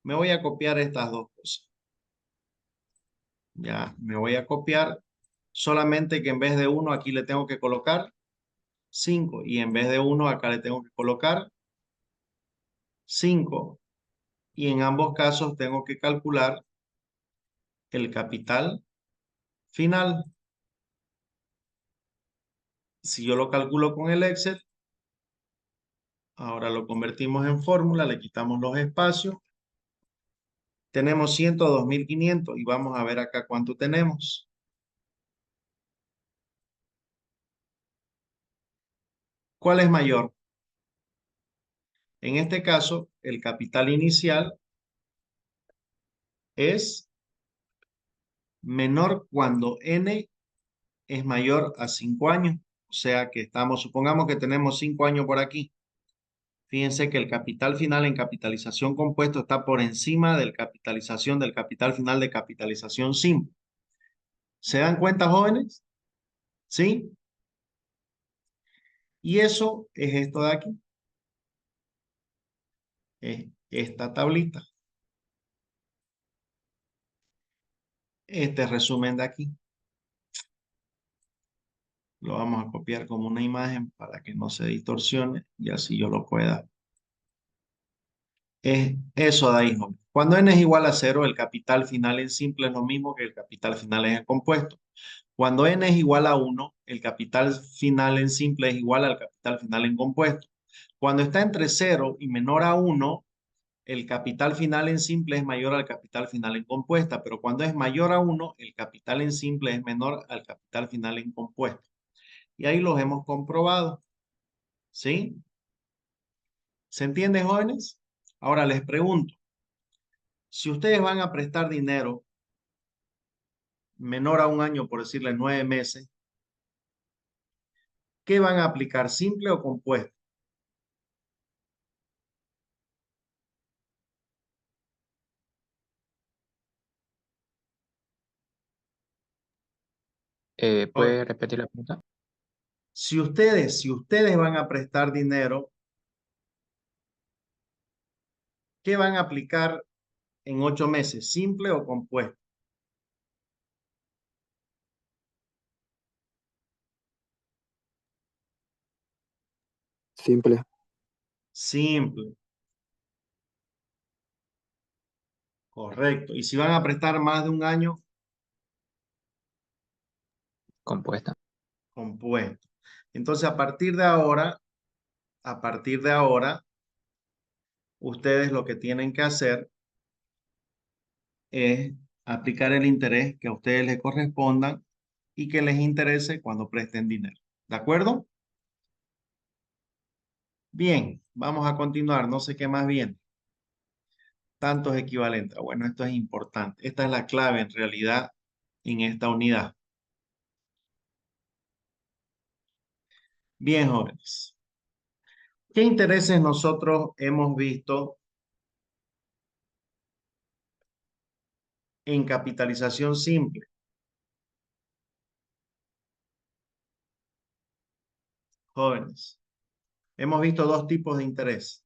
Me voy a copiar estas dos cosas. Ya, me voy a copiar. Solamente que en vez de 1 aquí le tengo que colocar 5. Y en vez de 1 acá le tengo que colocar 5. Y en ambos casos tengo que calcular el capital final. Si yo lo calculo con el Excel, ahora lo convertimos en fórmula, le quitamos los espacios. Tenemos 102.500 y vamos a ver acá cuánto tenemos. ¿Cuál es mayor? En este caso, el capital inicial es menor cuando n es mayor a 5 años. O sea que supongamos que tenemos 5 años por aquí. Fíjense que el capital final en capitalización compuesto está por encima del capital final de capitalización simple. ¿Se dan cuenta, jóvenes? ¿Sí? Y eso es esto de aquí. Es esta tablita. Este resumen de aquí. Lo vamos a copiar como una imagen para que no se distorsione y así yo lo pueda. Es eso de ahí, jóvenes. Cuando n es igual a 0, el capital final en simple es lo mismo que el capital final en compuesto. Cuando n es igual a 1, el capital final en simple es igual al capital final en compuesto. Cuando está entre 0 y menor a 1, el capital final en simple es mayor al capital final en compuesta, pero cuando es mayor a 1, el capital en simple es menor al capital final en compuesto. Y ahí los hemos comprobado. ¿Sí? ¿Se entiende, jóvenes? Ahora les pregunto, si ustedes van a prestar dinero menor a un año, por decirle 9 meses, ¿qué van a aplicar? ¿Simple o compuesto? ¿Puede repetir la pregunta? Si ustedes van a prestar dinero, ¿qué van a aplicar en 8 meses? ¿Simple o compuesto? Simple. Simple. Correcto. Y si van a prestar más de un año, Compuesta. compuesto. Entonces, a partir de ahora, ustedes lo que tienen que hacer es aplicar el interés que a ustedes les correspondan y que les interese cuando presten dinero. ¿De acuerdo? Bien, vamos a continuar. No sé qué más bien. Tantos equivalentes. Bueno, esto es importante. Esta es la clave en realidad en esta unidad. Bien, jóvenes. ¿Qué intereses nosotros hemos visto en capitalización simple? Jóvenes, hemos visto dos tipos de interés.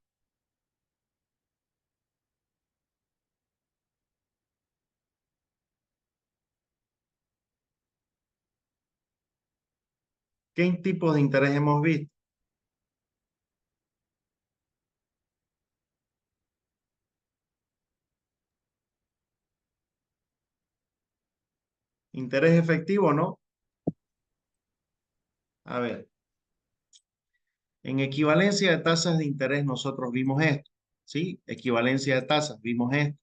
¿Qué tipos de interés hemos visto? ¿Interés efectivo, no? A ver, en equivalencia de tasas de interés nosotros vimos esto, ¿sí? Equivalencia de tasas, vimos esto.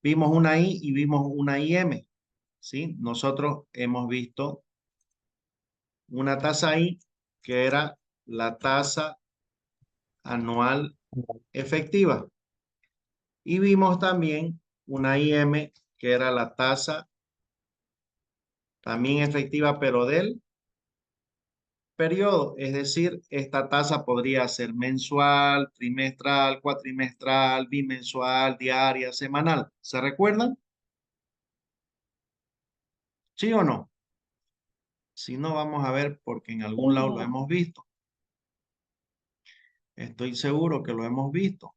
Vimos una I y vimos una IM, ¿sí? Nosotros hemos visto una tasa I que era la tasa anual efectiva. Y vimos también una IM que era la tasa también efectiva, pero del periodo. Es decir, esta tasa podría ser mensual, trimestral, cuatrimestral, bimensual, diaria, semanal. ¿Se recuerdan? ¿Sí o no? Si no, vamos a ver porque en algún lado lo hemos visto. Estoy seguro que lo hemos visto.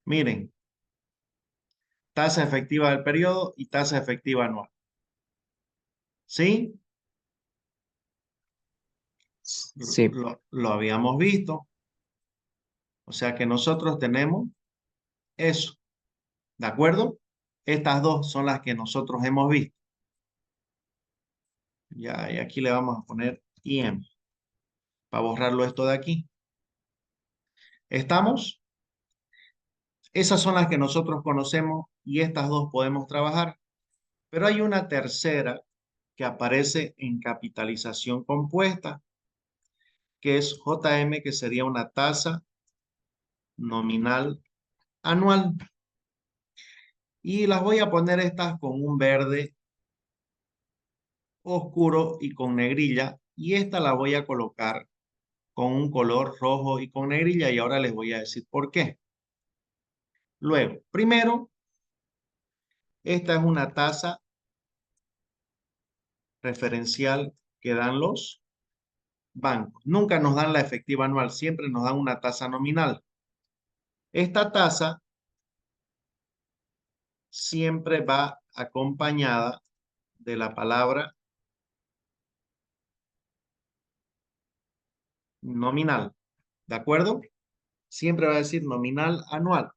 Miren, tasa efectiva del periodo y tasa efectiva anual. ¿Sí? Sí, Lo habíamos visto. O sea que nosotros tenemos eso. ¿De acuerdo? Estas dos son las que nosotros hemos visto. Ya, y aquí le vamos a poner IM para borrarlo esto de aquí. ¿Estamos? Esas son las que nosotros conocemos y estas dos podemos trabajar. Pero hay una tercera que aparece en capitalización compuesta, que es JM, que sería una tasa nominal anual. Y las voy a poner estas con un verde oscuro y con negrilla. Y esta la voy a colocar con un color rojo y con negrilla. Y ahora les voy a decir por qué. Luego, primero, esta es una tasa referencial que dan los bancos. Nunca nos dan la efectiva anual, siempre nos dan una tasa nominal. Esta tasa siempre va acompañada de la palabra nominal. ¿De acuerdo? Siempre va a decir nominal anual.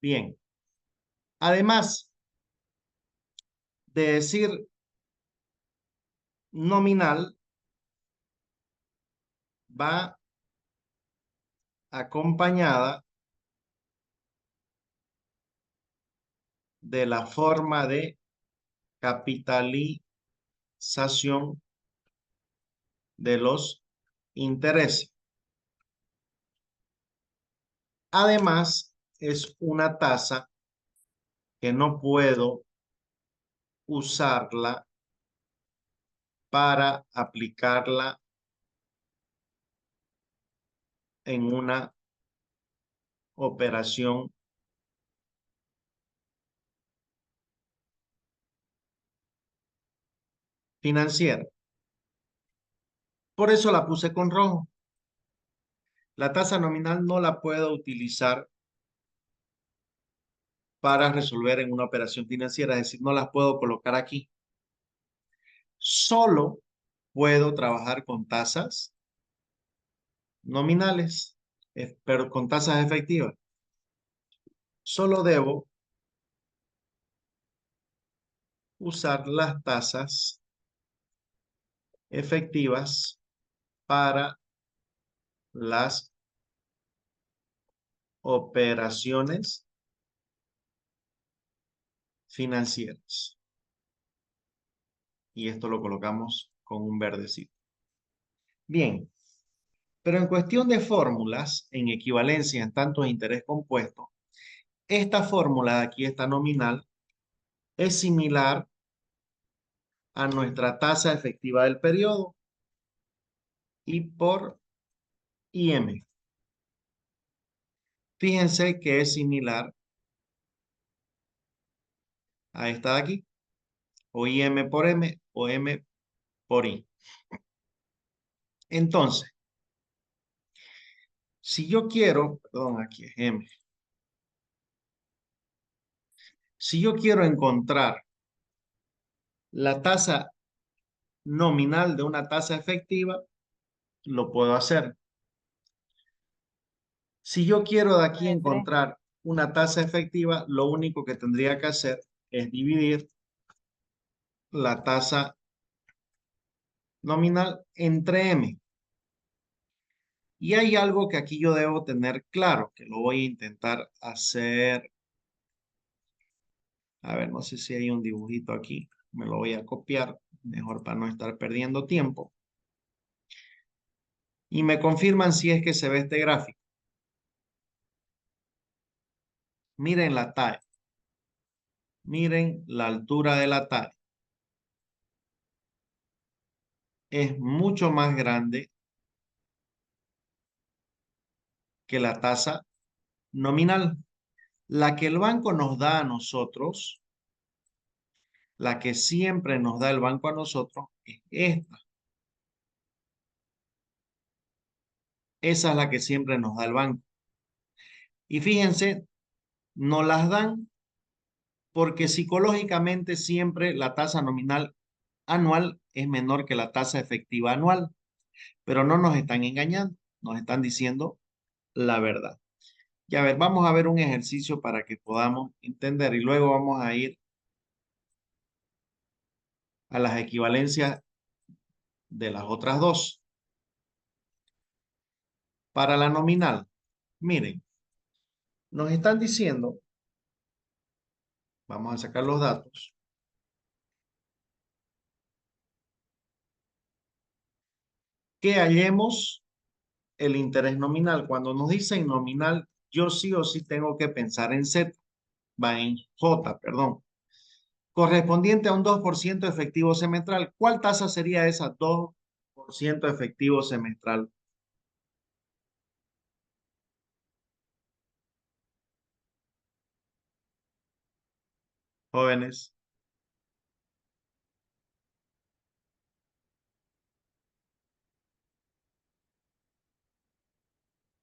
Bien. Además de decir nominal, va acompañada de la forma de capitalización de los intereses. Además, es una tasa que no puedo usarla para aplicarla en una operación financiera. Por eso la puse con rojo. La tasa nominal no la puedo utilizar para resolver en una operación financiera, es decir, no las puedo colocar aquí. Solo puedo trabajar con tasas nominales, pero con tasas efectivas. Solo debo usar las tasas efectivas para las operaciones financieras. Y esto lo colocamos con un verdecito. Bien, pero en cuestión de fórmulas, en equivalencia en tantos interés compuesto, esta fórmula de aquí, esta nominal, es similar a nuestra tasa efectiva del periodo y por IM. Fíjense que es similar a esta de aquí, o IM por M o M por I. Entonces, si yo quiero, perdón, aquí es M. Si yo quiero encontrar la tasa nominal de una tasa efectiva, lo puedo hacer. Si yo quiero de aquí encontrar una tasa efectiva, lo único que tendría que hacer es dividir la tasa nominal entre M. Y hay algo que aquí yo debo tener claro, que lo voy a intentar hacer. A ver, no sé si hay un dibujito aquí. Me lo voy a copiar, mejor para no estar perdiendo tiempo. Y me confirman si es que se ve este gráfico. Miren la TAE. Miren la altura de la TAE. Es mucho más grande que la tasa nominal. La que el banco nos da a nosotros, la que siempre nos da el banco a nosotros, es esta. Esa es la que siempre nos da el banco. Y fíjense, nos las dan porque psicológicamente siempre la tasa nominal anual es menor que la tasa efectiva anual. Pero no nos están engañando, nos están diciendo la verdad. Y a ver, vamos a ver un ejercicio para que podamos entender y luego vamos a ir a las equivalencias de las otras dos. Para la nominal, miren, nos están diciendo, vamos a sacar los datos, que hallemos el interés nominal. Cuando nos dicen nominal, yo sí o sí tengo que pensar en Z, va en J, perdón, correspondiente a un 2% efectivo semestral. ¿Cuál tasa sería esa 2% efectivo semestral? Jóvenes,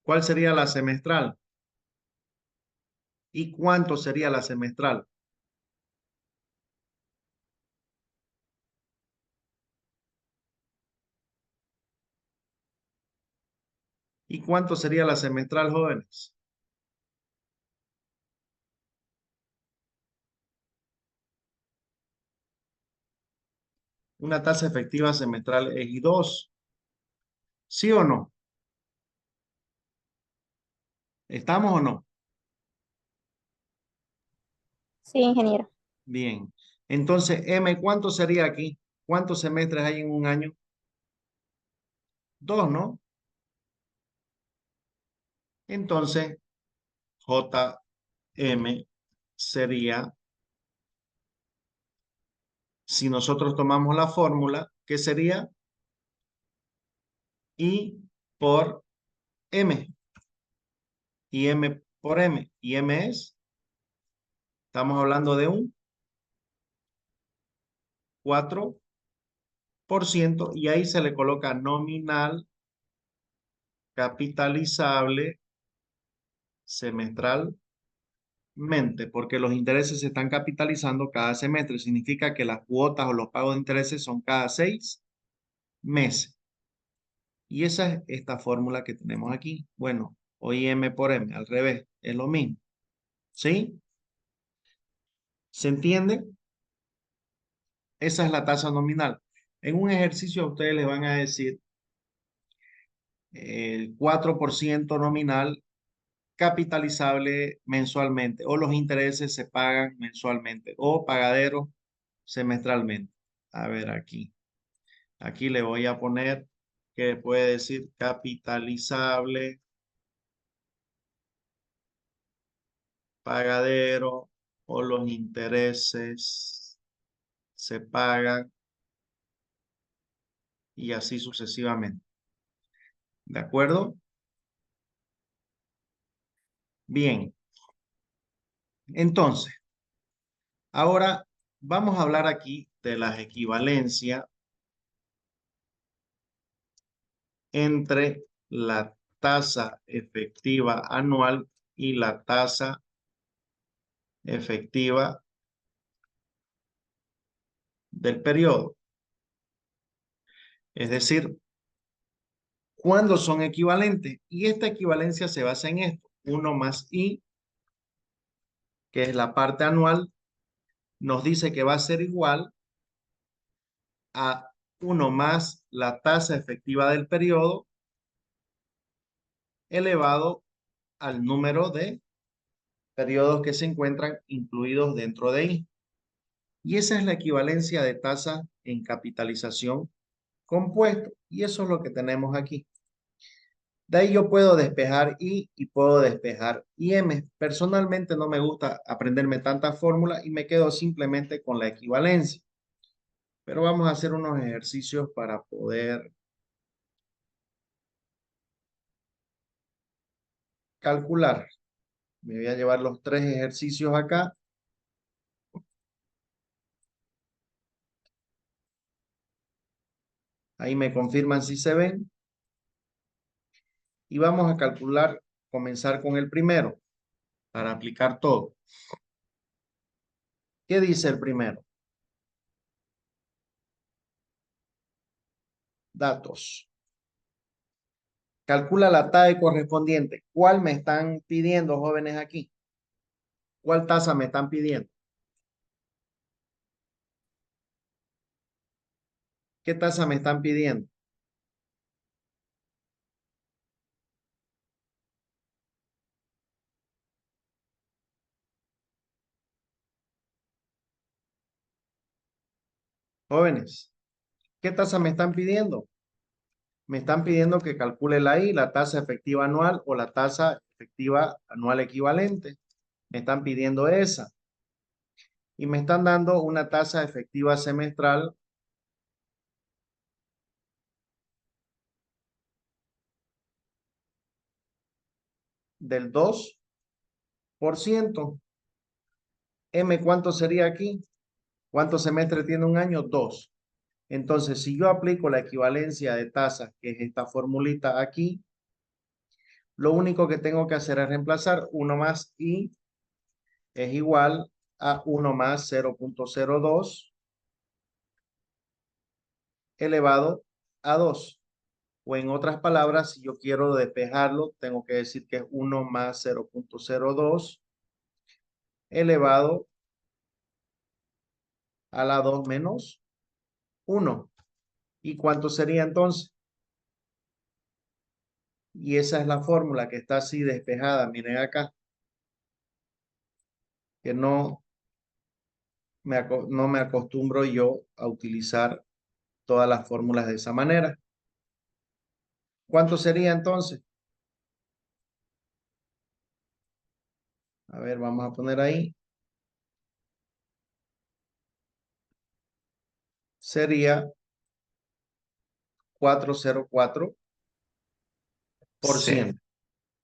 ¿cuál sería la semestral? ¿Y cuánto sería la semestral? ¿Y cuánto sería la semestral, jóvenes? Una tasa efectiva semestral es I2. ¿Sí o no? ¿Estamos o no? Sí, ingeniero. Bien. Entonces, M, ¿cuánto sería aquí? ¿Cuántos semestres hay en un año? 2, ¿no? Entonces, JM sería, si nosotros tomamos la fórmula, ¿qué sería? I por M. Y M por M. Y M es, estamos hablando de un 4%. Y ahí se le coloca nominal, capitalizable, semestral, porque los intereses se están capitalizando cada semestre. Significa que las cuotas o los pagos de intereses son cada 6 meses. Y esa es esta fórmula que tenemos aquí. Bueno, o IM por M, al revés, es lo mismo. ¿Sí? ¿Se entiende? Esa es la tasa nominal. En un ejercicio a ustedes les van a decir el 4% nominal capitalizable mensualmente, o los intereses se pagan mensualmente, o pagadero semestralmente. A ver aquí. Aquí le voy a poner que puede decir capitalizable, pagadero, o los intereses se pagan y así sucesivamente. ¿De acuerdo? Bien. Entonces, ahora vamos a hablar aquí de las equivalencias entre la tasa efectiva anual y la tasa efectiva del periodo. Es decir, ¿cuándo son equivalentes? Y esta equivalencia se basa en esto. 1 más I, que es la parte anual, nos dice que va a ser igual a 1 más la tasa efectiva del periodo elevado al número de periodos que se encuentran incluidos dentro de I. Y esa es la equivalencia de tasa en capitalización compuesto. Y eso es lo que tenemos aquí. De ahí yo puedo despejar I y puedo despejar IM. Personalmente no me gusta aprenderme tantas fórmulas y me quedo simplemente con la equivalencia. Pero vamos a hacer unos ejercicios para poder calcular. Me voy a llevar los 3 ejercicios acá. Ahí me confirman si se ven. Y vamos a calcular, comenzar con el primero para aplicar todo. ¿Qué dice el primero? Datos. Calcula la TAE correspondiente. ¿Cuál me están pidiendo, jóvenes, aquí? ¿Cuál tasa me están pidiendo? ¿Qué tasa me están pidiendo? Jóvenes, ¿qué tasa me están pidiendo? Me están pidiendo que calcule la I, la tasa efectiva anual o la tasa efectiva anual equivalente. Me están pidiendo esa. Y me están dando una tasa efectiva semestral del 2%. M, ¿cuánto sería aquí? ¿Cuántos semestres tiene un año? 2. Entonces, si yo aplico la equivalencia de tasas, que es esta formulita aquí, lo único que tengo que hacer es reemplazar 1 más I es igual a 1 más 0.02 elevado a 2. O en otras palabras, si yo quiero despejarlo, tengo que decir que es 1 más 0.02 elevado a la 2 menos 1. ¿Y cuánto sería entonces? Y esa es la fórmula que está así despejada. Miren acá. Que no me acostumbro yo a utilizar todas las fórmulas de esa manera. ¿Cuánto sería entonces? A ver, vamos a poner ahí. Sería 404%. Sí,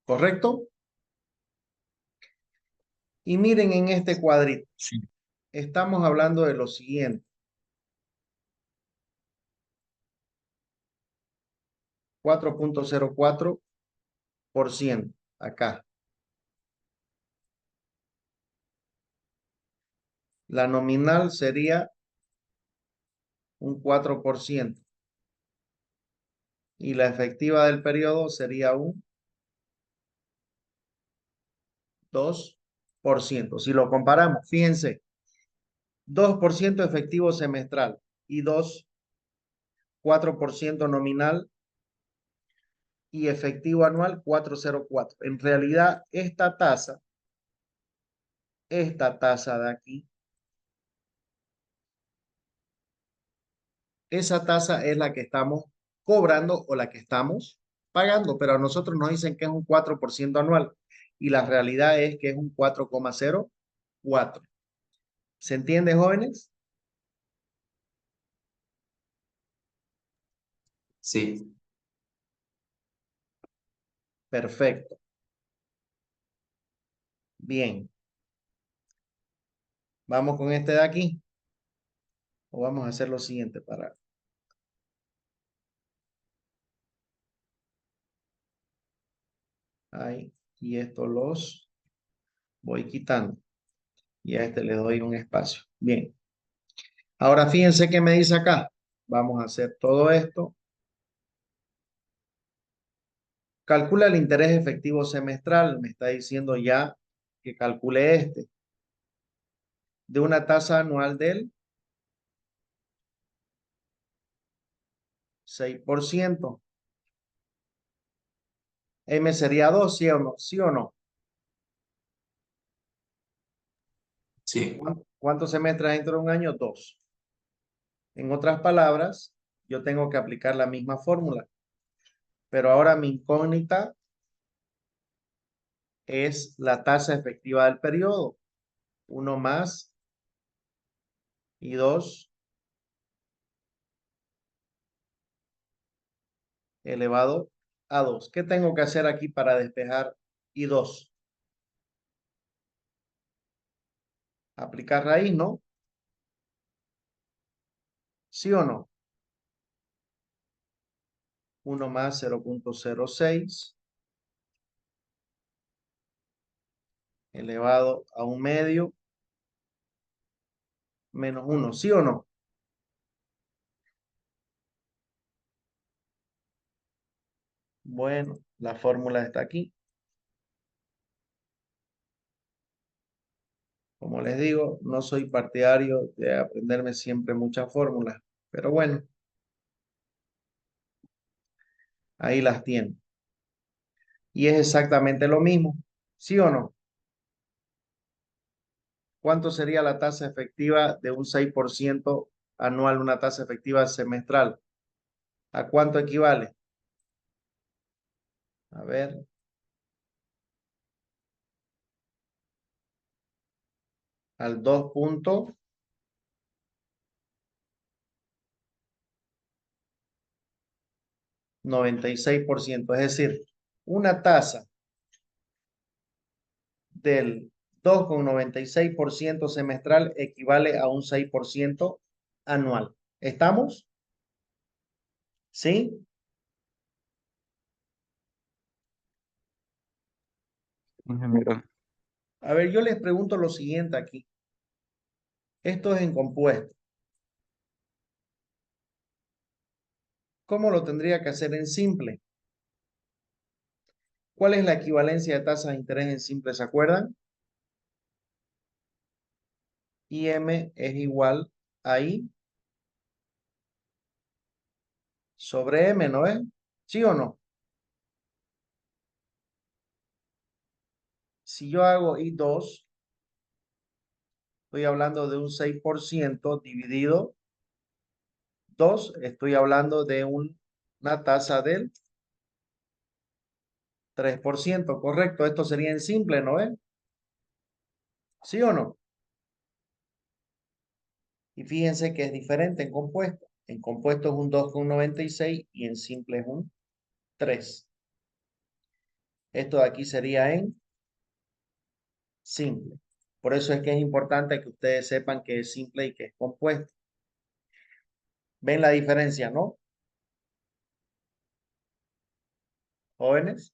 ¿Correcto? Y miren en este cuadrito. sí. Estamos hablando de lo siguiente. 4.04% acá. La nominal sería un 4% y la efectiva del periodo sería un 2%. Si lo comparamos, fíjense, 2% efectivo semestral y 4% nominal y efectivo anual 4,04. En realidad, esta tasa de aquí, esa tasa es la que estamos cobrando o la que estamos pagando, pero a nosotros nos dicen que es un 4% anual y la realidad es que es un 4,04. ¿Se entiende, jóvenes? Sí. Perfecto. Bien. Vamos con este de aquí. O vamos a hacer lo siguiente para... Ahí. Y esto los voy quitando. Y a este le doy un espacio. Bien. Ahora fíjense qué me dice acá. Vamos a hacer todo esto. Calcula el interés efectivo semestral. Me está diciendo ya que calcule este. De una tasa anual del 6%. M sería 2, ¿sí o no? ¿Sí o no? Sí. ¿Cuántos semestres dentro de un año? 2. En otras palabras, yo tengo que aplicar la misma fórmula. Pero ahora mi incógnita es la tasa efectiva del periodo. 1 más y 2 elevado a 2. ¿Qué tengo que hacer aquí para despejar y 2? Aplicar raíz, ¿no? ¿Sí o no? 1 más 0,06 elevado a 1/2 menos 1. ¿Sí o no? Bueno, la fórmula está aquí. Como les digo, no soy partidario de aprenderme siempre muchas fórmulas, pero bueno, ahí las tienen. Y es exactamente lo mismo, ¿sí o no? ¿Cuánto sería la tasa efectiva de un 6% anual, una tasa efectiva semestral? ¿A cuánto equivale? A ver, al 2,96%. Es decir, una tasa del 2,96% semestral equivale a un 6% anual. ¿Estamos? ¿Sí? Ingeniero. A ver, yo les pregunto lo siguiente aquí. Esto es en compuesto. ¿Cómo lo tendría que hacer en simple? ¿Cuál es la equivalencia de tasas de interés en simple? ¿Se acuerdan? IM es igual a I sobre M, ¿no es? ¿Sí o no? Si yo hago I2, estoy hablando de un 6% dividido 2, estoy hablando de una tasa del 3%, correcto. Esto sería en simple, ¿no es? ¿Sí o no? Y fíjense que es diferente en compuesto. En compuesto es un 2,96 y en simple es un 3. Esto de aquí sería en simple. Por eso es que es importante que ustedes sepan que es simple y que es compuesto. ¿Ven la diferencia, no? Jóvenes.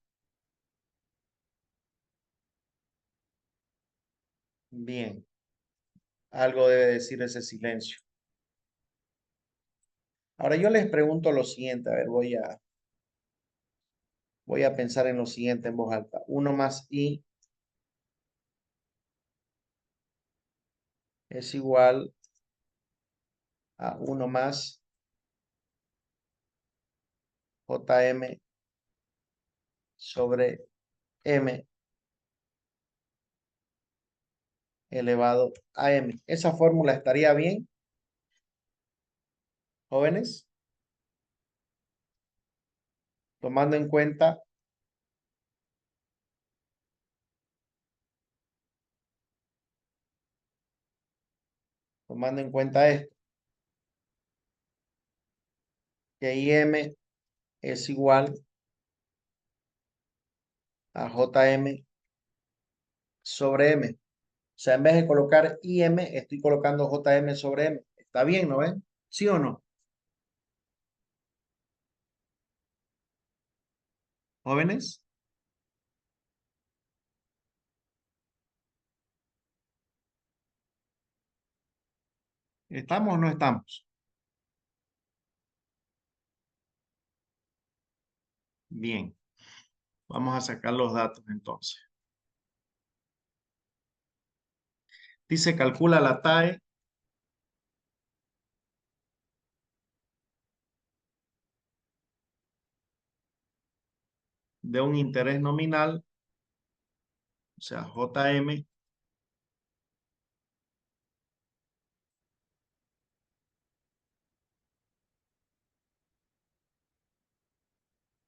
Bien. Algo debe decir ese silencio. Ahora yo les pregunto lo siguiente, a ver, voy a pensar en lo siguiente en voz alta. 1 más I es igual a 1 más JM sobre M elevado a M. ¿Esa fórmula estaría bien, jóvenes? Tomando en cuenta esto, que IM es igual a JM sobre M. O sea, en vez de colocar IM, estoy colocando JM sobre M. ¿Está bien, no ven? ¿Sí o no? Jóvenes, ¿estamos o no estamos? Bien, vamos a sacar los datos entonces. Dice, calcula la TAE de un interés nominal, o sea, JM,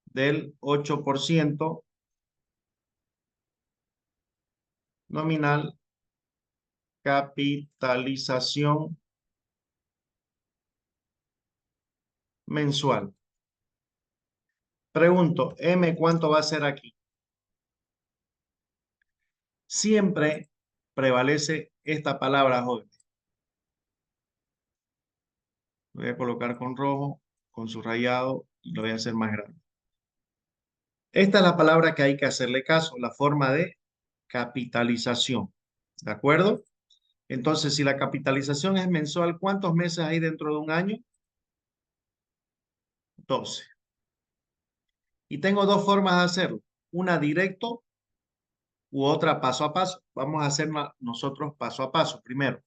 del 8% nominal, capitalización mensual. Pregunto, M, ¿cuánto va a ser aquí? Siempre prevalece esta palabra, joven. Voy a colocar con rojo, con subrayado, y lo voy a hacer más grande. Esta es la palabra que hay que hacerle caso, la forma de capitalización. ¿De acuerdo? Entonces, si la capitalización es mensual, ¿cuántos meses hay dentro de un año? 12. Y tengo dos formas de hacerlo. Una directo u otra paso a paso. Vamos a hacer nosotros paso a paso primero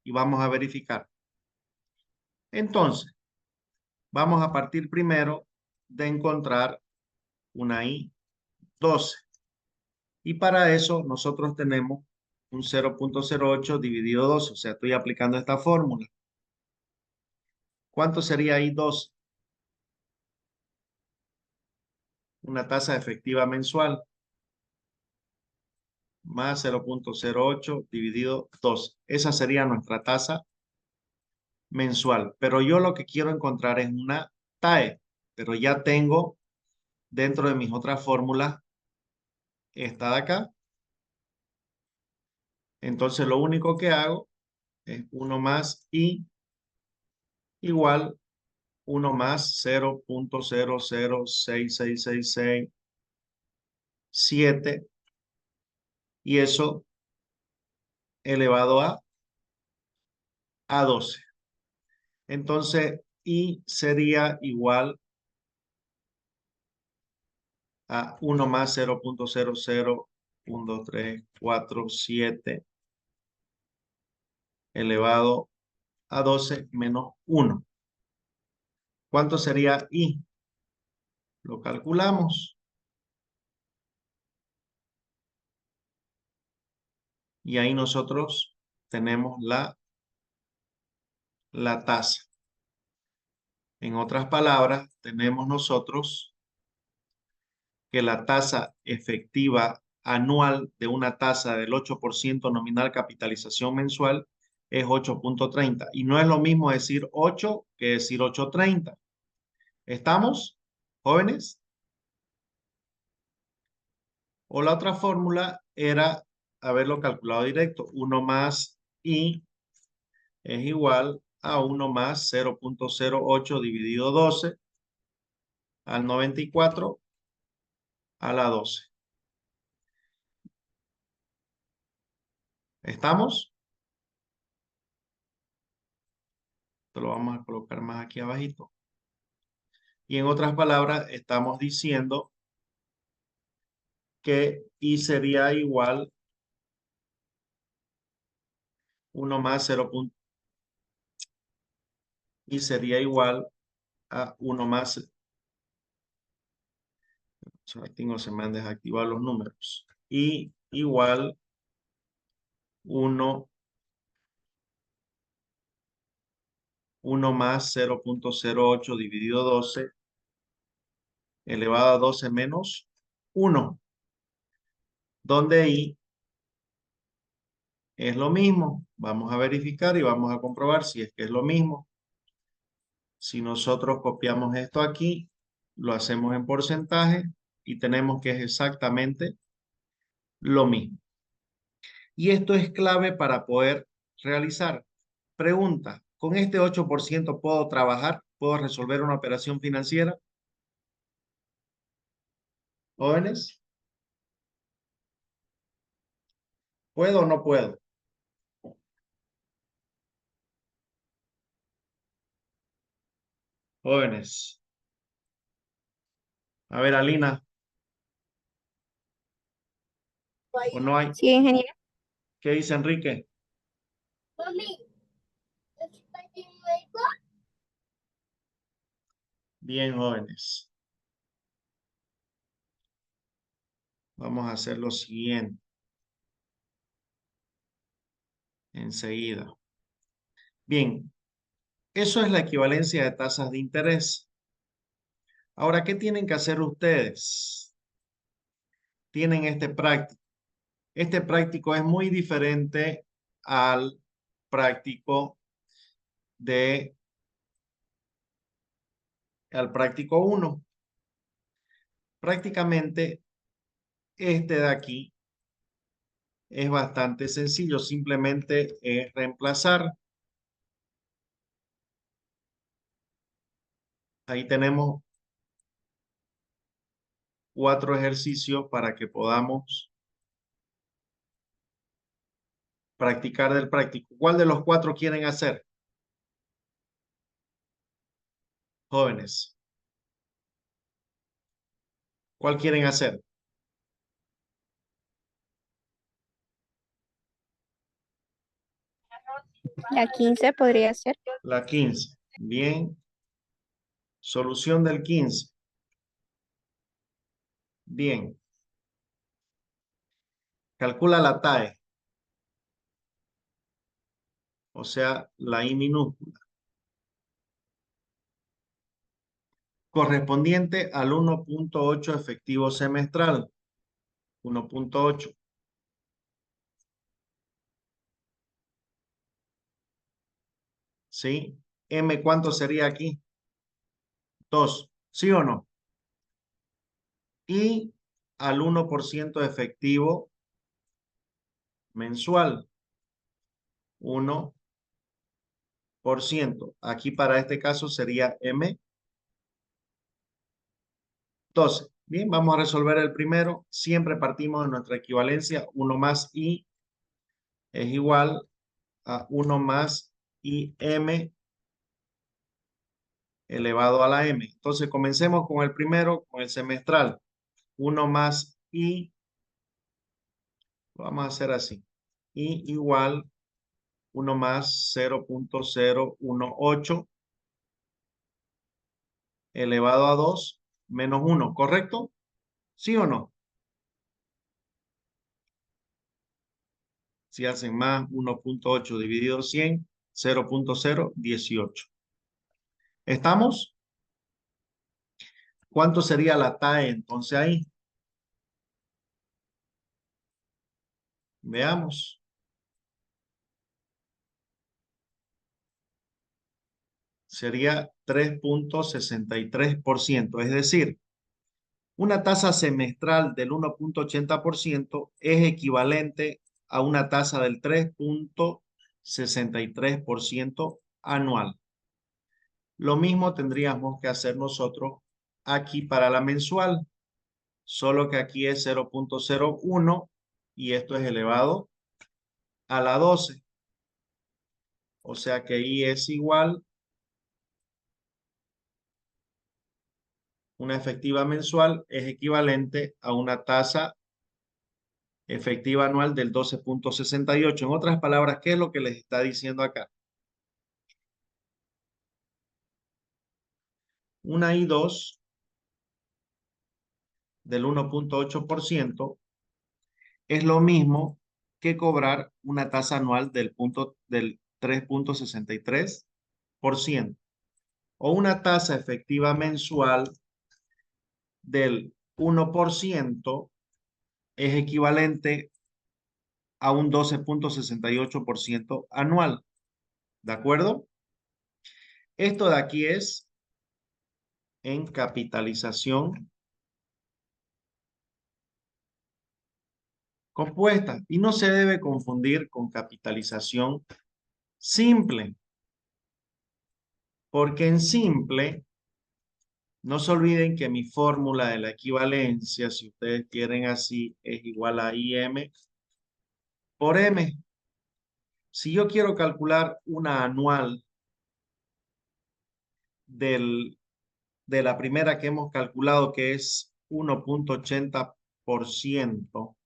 y vamos a verificar. Entonces, vamos a partir primero de encontrar una I12. Y para eso nosotros tenemos un 0.08 dividido 12. O sea, estoy aplicando esta fórmula. ¿Cuánto sería I12? Una tasa efectiva mensual más 0.08 dividido 12. Esa sería nuestra tasa mensual. Pero yo lo que quiero encontrar es una TAE. Pero ya tengo dentro de mis otras fórmulas esta de acá. Entonces lo único que hago es 1 más I igual 1 más 0.0066667 y eso elevado a 12. Entonces I sería igual a 1 más 0.0012347 elevado a 12 menos 1. ¿Cuánto sería I? Lo calculamos. Y ahí nosotros tenemos la tasa. En otras palabras, tenemos nosotros que la tasa efectiva anual de una tasa del 8% nominal capitalización mensual es 8.30. Y no es lo mismo decir 8 que decir 8.30. ¿Estamos, jóvenes? O la otra fórmula era haberlo calculado directo. 1 más I es igual a 1 más 0.08 dividido 12 al 94 a la 12. ¿Estamos? Esto lo vamos a colocar más aquí abajito. Y en otras palabras, estamos diciendo que I sería igual 1 más 0. Y sería igual a 1 más. Se me han desactivado los números. Y igual 1 más 0.08 dividido 12 elevado a 12 menos 1, donde I es lo mismo. Vamos a verificar y vamos a comprobar si es que es lo mismo. Si nosotros copiamos esto aquí, lo hacemos en porcentaje y tenemos que es exactamente lo mismo. Y esto es clave para poder realizar. Pregunta, ¿con este 8% puedo trabajar? ¿Puedo resolver una operación financiera? ¿Jóvenes? ¿Puedo o no puedo? Jóvenes. A ver, Alina. ¿O no hay? Sí, ingeniero. ¿Qué dice Enrique? Bien, jóvenes. Vamos a hacer lo siguiente. Enseguida. Bien, eso es la equivalencia de tasas de interés. Ahora, ¿qué tienen que hacer ustedes? Tienen este práctico. Este práctico es muy diferente al práctico al práctico 1. Prácticamente este de aquí es bastante sencillo, simplemente es reemplazar. Ahí tenemos 4 ejercicios para que podamos practicar del práctico. ¿Cuál de los 4 quieren hacer? Jóvenes. ¿Cuál quieren hacer? La 15 podría ser. La 15. Bien. Solución del 15. Bien. Calcula la TAE. O sea, la I minúscula. Correspondiente al 1.8 efectivo semestral. 1.8. ¿Sí? M, ¿cuánto sería aquí? 2. ¿Sí o no? Y al 1% efectivo mensual. 1%. Aquí para este caso sería M. 12. Bien, vamos a resolver el primero. Siempre partimos de nuestra equivalencia. 1 más I es igual a 1 más IM elevado a la M. Entonces, comencemos con el primero, con el semestral. 1 más I, lo vamos a hacer así. I igual 1 más 0.018 elevado a 2 menos 1, ¿correcto? ¿Sí o no? Si hacen más 1.8 dividido 100, 0.018. ¿Estamos? ¿Cuánto sería la TAE entonces ahí? Veamos. Sería 3.63%. Es decir, una tasa semestral del 1.80% es equivalente a una tasa del 3.63% anual. Lo mismo tendríamos que hacer nosotros aquí para la mensual, solo que aquí es 0.01 y esto es elevado a la 12. O sea que I es igual una efectiva mensual es equivalente a una tasa efectiva anual del 12.68. En otras palabras, ¿qué es lo que les está diciendo acá? Una I2 del 1.8% es lo mismo que cobrar una tasa anual del 3.63% o una tasa efectiva mensual del 1% es equivalente a un 12.68% anual. ¿De acuerdo? Esto de aquí es en capitalización compuesta y no se debe confundir con capitalización simple, porque en simple, no se olviden que mi fórmula de la equivalencia, si ustedes quieren así, es igual a IM por M. Si yo quiero calcular una anual de la primera que hemos calculado, que es 1.80%,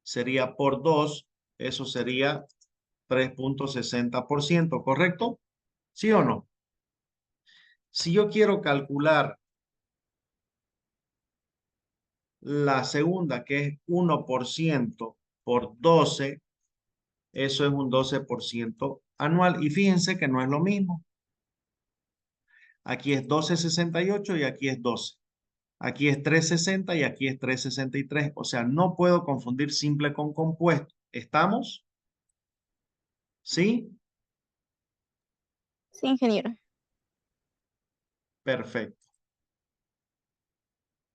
sería por 2, eso sería 3.60%, ¿correcto? ¿Sí o no? Si yo quiero calcular la segunda, que es 1% por 12, eso es un 12% anual. Y fíjense que no es lo mismo. Aquí es 12.68 y aquí es 12. Aquí es 3.60 y aquí es 3.63. O sea, no puedo confundir simple con compuesto. ¿Estamos? ¿Sí? Sí, ingeniero. Perfecto.